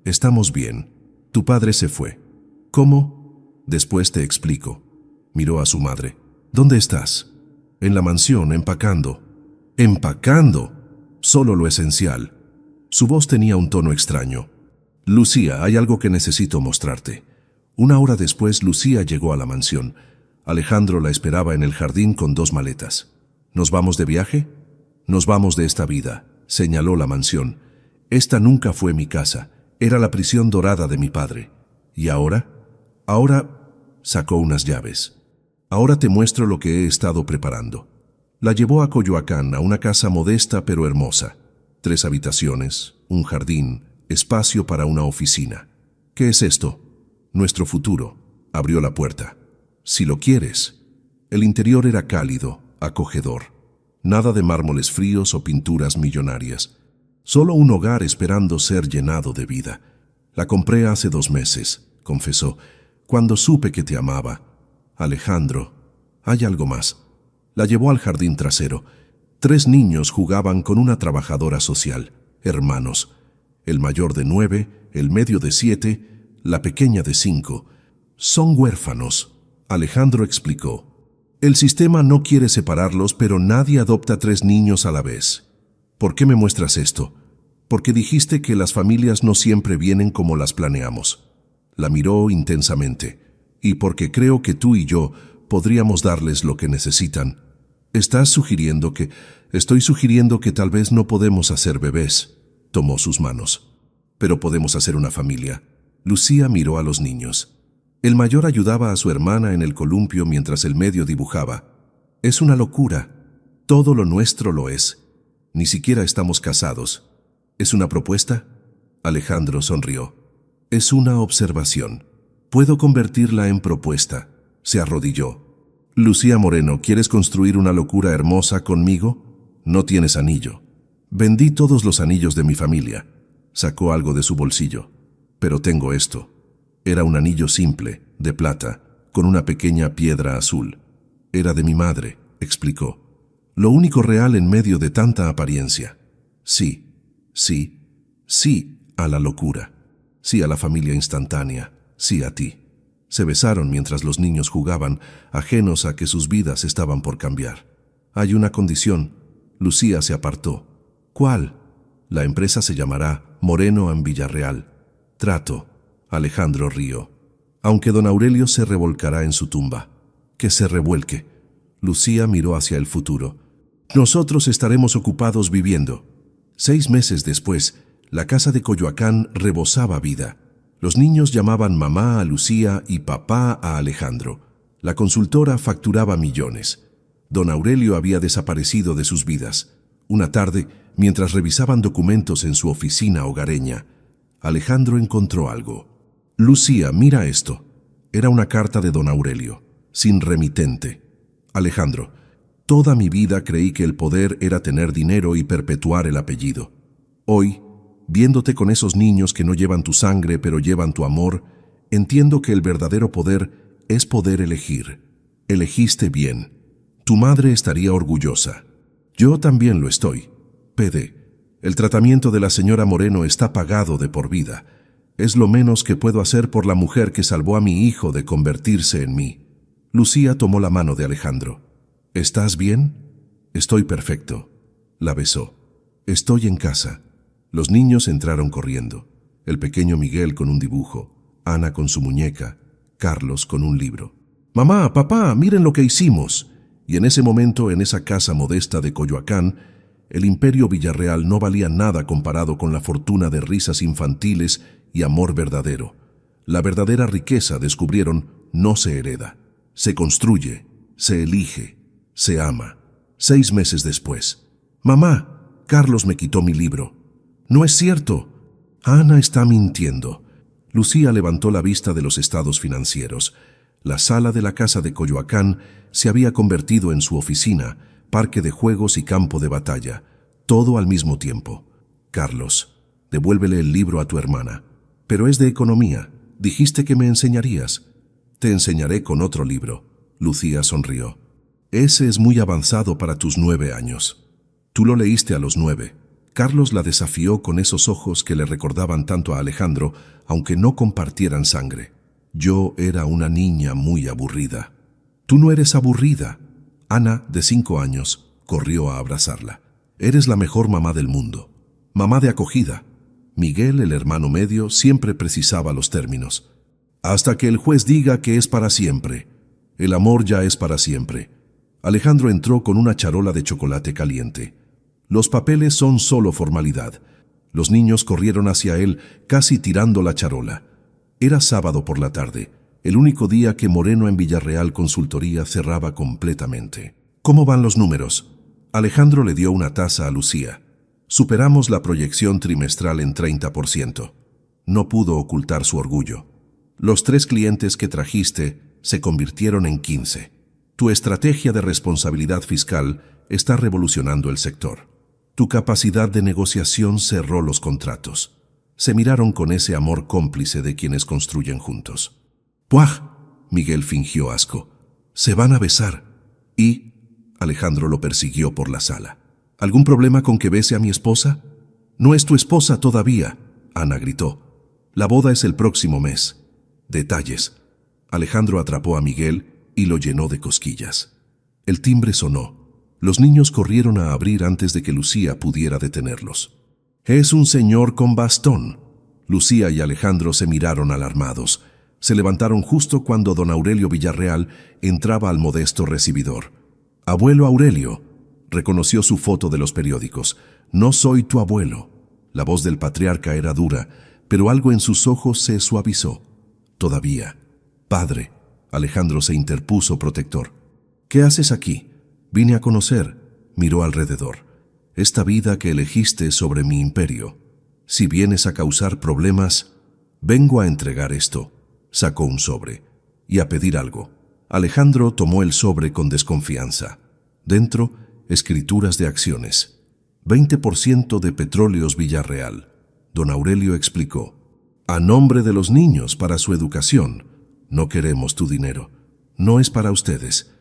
Estamos bien. Tu padre se fue. ¿Cómo? Después te explico. Miró a su madre. ¿Dónde estás? En la mansión, empacando. ¿Empacando? Solo lo esencial. Su voz tenía un tono extraño. Lucía, hay algo que necesito mostrarte. 1 hora después, Lucía llegó a la mansión. Alejandro la esperaba en el jardín con 2 maletas. ¿Nos vamos de viaje? Nos vamos de esta vida, señaló la mansión. Esta nunca fue mi casa. Era la prisión dorada de mi padre. ¿Y ahora? Ahora sacó unas llaves. Ahora te muestro lo que he estado preparando. La llevó a Coyoacán, a una casa modesta pero hermosa. 3 habitaciones, un jardín, espacio para una oficina. ¿Qué es esto? Nuestro futuro. Abrió la puerta. Si lo quieres. El interior era cálido, acogedor. Nada de mármoles fríos o pinturas millonarias. Solo un hogar esperando ser llenado de vida. La compré hace 2 meses, confesó, cuando supe que te amaba. Alejandro, hay algo más. La llevó al jardín trasero. 3 niños jugaban con una trabajadora social, hermanos. El mayor de 9, el medio de 7, la pequeña de 5. Son huérfanos, Alejandro explicó. El sistema no quiere separarlos, pero nadie adopta 3 niños a la vez. ¿Por qué me muestras esto? Porque dijiste que las familias no siempre vienen como las planeamos. La miró intensamente. Y porque creo que tú y yo podríamos darles lo que necesitan. Estoy sugiriendo que tal vez no podemos hacer bebés. Tomó sus manos. Pero podemos hacer una familia. Lucía miró a los niños. El mayor ayudaba a su hermana en el columpio mientras el medio dibujaba. Es una locura. Todo lo nuestro lo es. Ni siquiera estamos casados. ¿Es una propuesta? Alejandro sonrió. Es una observación. Puedo convertirla en propuesta. Se arrodilló. Lucía Moreno, ¿quieres construir una locura hermosa conmigo? No tienes anillo. Vendí todos los anillos de mi familia. Sacó algo de su bolsillo. Pero tengo esto. Era un anillo simple, de plata, con una pequeña piedra azul. Era de mi madre, explicó. Lo único real en medio de tanta apariencia. Sí, sí, sí a la locura. Sí a la familia instantánea. Sí a ti. Se besaron mientras los niños jugaban, ajenos a que sus vidas estaban por cambiar. Hay una condición. Lucía se apartó. ¿Cuál? La empresa se llamará Moreno en Villarreal. Trato. Alejandro rió. Aunque don Aurelio se revolcará en su tumba. Que se revuelque. Lucía miró hacia el futuro. Nosotros estaremos ocupados viviendo. 6 meses después, la casa de Coyoacán rebosaba vida. Los niños llamaban mamá a Lucía y papá a Alejandro. La consultora facturaba millones. Don Aurelio había desaparecido de sus vidas. Una tarde, mientras revisaban documentos en su oficina hogareña, Alejandro encontró algo. Lucía, mira esto. Era una carta de don Aurelio, sin remitente. Alejandro, toda mi vida creí que el poder era tener dinero y perpetuar el apellido. Hoy, viéndote con esos niños que no llevan tu sangre pero llevan tu amor, entiendo que el verdadero poder es poder elegir. Elegiste bien. Tu madre estaría orgullosa. Yo también lo estoy. PD. El tratamiento de la señora Moreno está pagado de por vida. Es lo menos que puedo hacer por la mujer que salvó a mi hijo de convertirse en mí. Lucía tomó la mano de Alejandro. ¿Estás bien? Estoy perfecto. La besó. Estoy en casa. Los niños entraron corriendo. El pequeño Miguel con un dibujo, Ana con su muñeca, Carlos con un libro. Mamá, papá, miren lo que hicimos. Y en ese momento, en esa casa modesta de Coyoacán, el imperio Villarreal no valía nada comparado con la fortuna de risas infantiles y amor verdadero. La verdadera riqueza, descubrieron, no se hereda. Se construye, se elige, se ama. 6 meses después. Mamá, Carlos me quitó mi libro. No es cierto. Ana está mintiendo. Lucía levantó la vista de los estados financieros. La sala de la casa de Coyoacán se había convertido en su oficina, parque de juegos y campo de batalla, todo al mismo tiempo. Carlos, devuélvele el libro a tu hermana. Pero es de economía. Dijiste que me enseñarías. Te enseñaré con otro libro. Lucía sonrió. Ese es muy avanzado para tus 9 años. Tú lo leíste a los 9. Carlos la desafió con esos ojos que le recordaban tanto a Alejandro, aunque no compartieran sangre. Yo era una niña muy aburrida. Tú no eres aburrida. Ana, de 5 años, corrió a abrazarla. Eres la mejor mamá del mundo. Mamá de acogida. Miguel, el hermano medio, siempre precisaba los términos. Hasta que el juez diga que es para siempre. El amor ya es para siempre. Alejandro entró con una charola de chocolate caliente. Los papeles son solo formalidad. Los niños corrieron hacia él, casi tirando la charola. Era sábado por la tarde, el único día que Moreno en Villarreal Consultoría cerraba completamente. ¿Cómo van los números? Alejandro le dio una taza a Lucía. Superamos la proyección trimestral en 30%. No pudo ocultar su orgullo. Los 3 clientes que trajiste se convirtieron en 15. Tu estrategia de responsabilidad fiscal está revolucionando el sector. Tu capacidad de negociación cerró los contratos. Se miraron con ese amor cómplice de quienes construyen juntos. ¡Puaj! Miguel fingió asco. Se van a besar. Y Alejandro lo persiguió por la sala. ¿Algún problema con que bese a mi esposa? No es tu esposa todavía, Ana gritó. La boda es el próximo mes. Detalles. Alejandro atrapó a Miguel y lo llenó de cosquillas. El timbre sonó. Los niños corrieron a abrir antes de que Lucía pudiera detenerlos. «Es un señor con bastón». Lucía y Alejandro se miraron alarmados. Se levantaron justo cuando don Aurelio Villarreal entraba al modesto recibidor. «Abuelo Aurelio», reconoció su foto de los periódicos. «No soy tu abuelo». La voz del patriarca era dura, pero algo en sus ojos se suavizó. «Todavía». «Padre». Alejandro se interpuso protector. «¿Qué haces aquí?» «Vine a conocer». Miró alrededor. «Esta vida que elegiste sobre mi imperio. Si vienes a causar problemas, vengo a entregar esto». Sacó un sobre. «Y a pedir algo». Alejandro tomó el sobre con desconfianza. Dentro, escrituras de acciones. 20% de Petróleos Villarreal. Don Aurelio explicó. «A nombre de los niños, para su educación. No queremos tu dinero. No es para ustedes».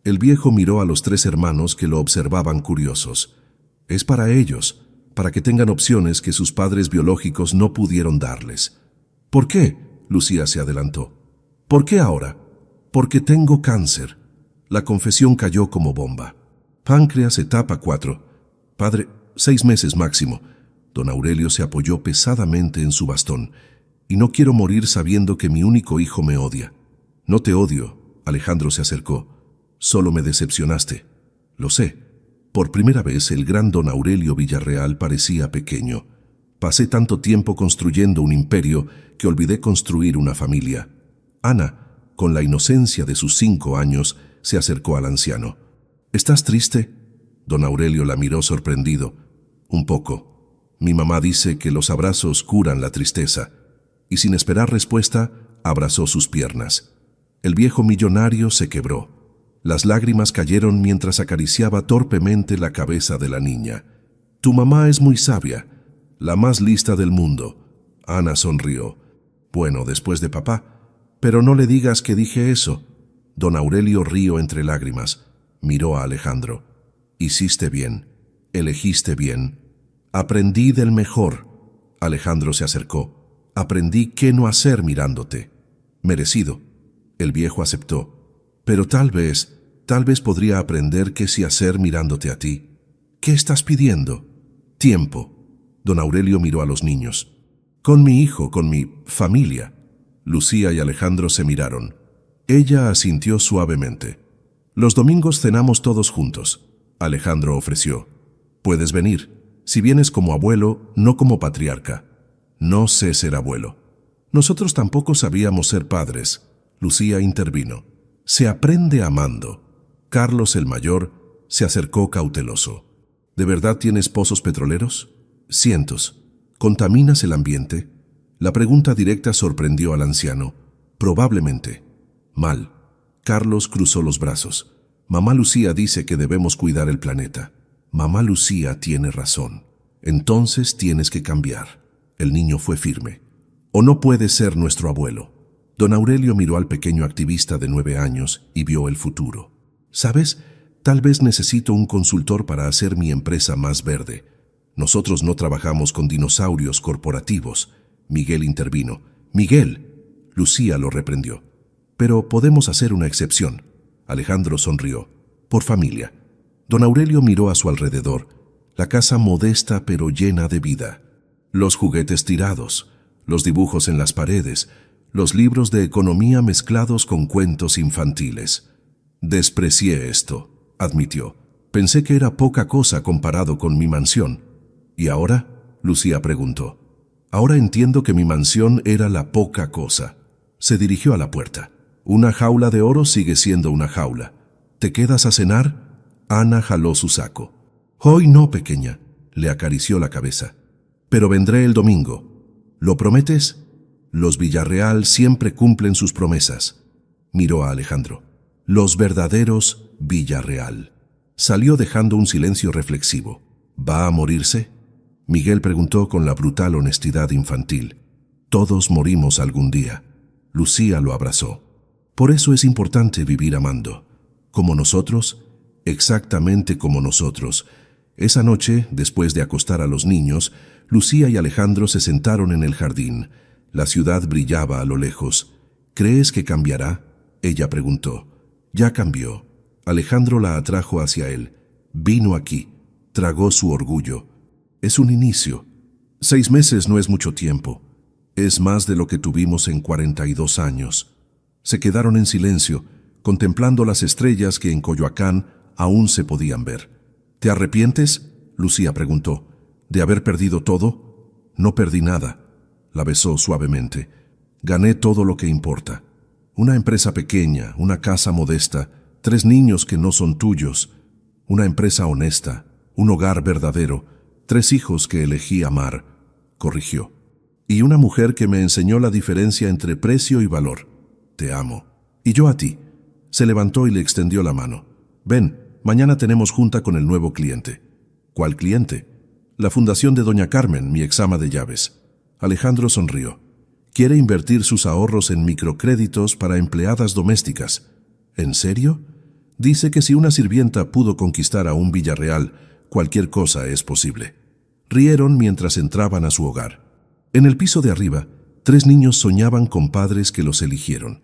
El viejo miró a los 3 hermanos que lo observaban curiosos. «Es para ellos, para que tengan opciones que sus padres biológicos no pudieron darles». «¿Por qué?», Lucía se adelantó. «¿Por qué ahora?» «Porque tengo cáncer». La confesión cayó como bomba. «Páncreas etapa 4. Padre, 6 meses máximo». Don Aurelio se apoyó pesadamente en su bastón. «Y no quiero morir sabiendo que mi único hijo me odia». «No te odio», Alejandro se acercó. «Solo me decepcionaste». «Lo sé». Por primera vez el gran don Aurelio Villarreal parecía pequeño. «Pasé tanto tiempo construyendo un imperio que olvidé construir una familia». Ana, con la inocencia de sus 5 años, se acercó al anciano. «¿Estás triste?» Don Aurelio la miró sorprendido. «Un poco. Mi mamá dice que los abrazos curan la tristeza». Y sin esperar respuesta, abrazó sus piernas. El viejo millonario se quebró. Las lágrimas cayeron mientras acariciaba torpemente la cabeza de la niña. «Tu mamá es muy sabia, la más lista del mundo». Ana sonrió. «Bueno, después de papá. Pero no le digas que dije eso». Don Aurelio rió entre lágrimas. Miró a Alejandro. «Hiciste bien. Elegiste bien. Aprendí del mejor». Alejandro se acercó. «Aprendí qué no hacer mirándote». «Merecido». El viejo aceptó. «Pero tal vez Tal vez podría aprender qué sí hacer mirándote a ti. ¿Qué estás pidiendo? Tiempo. Don Aurelio miró a los niños. Con mi hijo, con mi familia. Lucía y Alejandro se miraron. Ella asintió suavemente. Los domingos cenamos todos juntos. Alejandro ofreció. Puedes venir. Si vienes como abuelo, no como patriarca. No sé ser abuelo. Nosotros tampoco sabíamos ser padres. Lucía intervino. Se aprende amando. Carlos el mayor se acercó cauteloso. ¿De verdad tienes pozos petroleros? Cientos. ¿Contaminas el ambiente? La pregunta directa sorprendió al anciano. Probablemente. Mal. Carlos cruzó los brazos. Mamá Lucía dice que debemos cuidar el planeta. Mamá Lucía tiene razón. Entonces tienes que cambiar. El niño fue firme. O no puedes ser nuestro abuelo. Don Aurelio miró al pequeño activista de 9 años y vio el futuro. ¿Sabes? Tal vez necesito un consultor para hacer mi empresa más verde. Nosotros no trabajamos con dinosaurios corporativos. Miguel intervino. Miguel. Lucía lo reprendió. Pero podemos hacer una excepción. Alejandro sonrió. Por familia. Don Aurelio miró a su alrededor. La casa modesta pero llena de vida. Los juguetes tirados, los dibujos en las paredes, los libros de economía mezclados con cuentos infantiles. Desprecié esto, admitió. Pensé que era poca cosa comparado con mi mansión. ¿Y ahora? Lucía preguntó. Ahora entiendo que mi mansión era la poca cosa. Se dirigió a la puerta. Una jaula de oro sigue siendo una jaula. ¿Te quedas a cenar? Ana jaló su saco. Hoy no, pequeña. Le acarició la cabeza. Pero vendré el domingo. ¿Lo prometes? Los Villarreal siempre cumplen sus promesas. Miró a Alejandro. Los verdaderos Villarreal. Salió dejando un silencio reflexivo. ¿Va a morirse? Miguel preguntó con la brutal honestidad infantil. Todos morimos algún día. Lucía lo abrazó. Por eso es importante vivir amando. Como nosotros, exactamente como nosotros. Esa noche, después de acostar a los niños, Lucía y Alejandro se sentaron en el jardín. La ciudad brillaba a lo lejos. ¿Crees que cambiará? Ella preguntó. Ya cambió. Alejandro la atrajo hacia él. Vino aquí. Tragó su orgullo. Es un inicio. 6 meses no es mucho tiempo. Es más de lo que tuvimos en 42 años. Se quedaron en silencio, contemplando las estrellas que en Coyoacán aún se podían ver. ¿Te arrepientes? Lucía preguntó. ¿De haber perdido todo? No perdí nada. La besó suavemente. Gané todo lo que importa. Una empresa pequeña, una casa modesta, 3 niños que no son tuyos, una empresa honesta, un hogar verdadero, 3 hijos que elegí amar, corrigió. Y una mujer que me enseñó la diferencia entre precio y valor. Te amo. Y yo a ti. Se levantó y le extendió la mano. Ven, mañana tenemos junta con el nuevo cliente. ¿Cuál cliente? La fundación de Doña Carmen, mi exama de llaves. Alejandro sonrió. Quiere invertir sus ahorros en microcréditos para empleadas domésticas. ¿En serio? Dice que si una sirvienta pudo conquistar a un Villarreal, cualquier cosa es posible. Rieron mientras entraban a su hogar. En el piso de arriba, 3 niños soñaban con padres que los eligieron.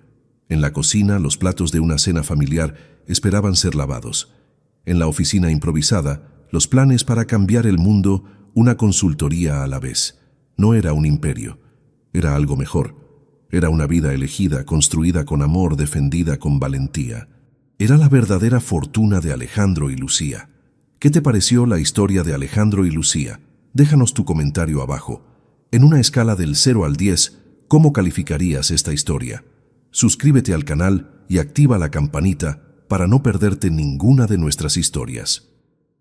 En la cocina, los platos de una cena familiar esperaban ser lavados. En la oficina improvisada, los planes para cambiar el mundo, una consultoría a la vez. No era un imperio. Era algo mejor. Era una vida elegida, construida con amor, defendida con valentía. Era la verdadera fortuna de Alejandro y Lucía. ¿Qué te pareció la historia de Alejandro y Lucía? Déjanos tu comentario abajo. En una escala del 0 al 10, ¿cómo calificarías esta historia? Suscríbete al canal y activa la campanita para no perderte ninguna de nuestras historias.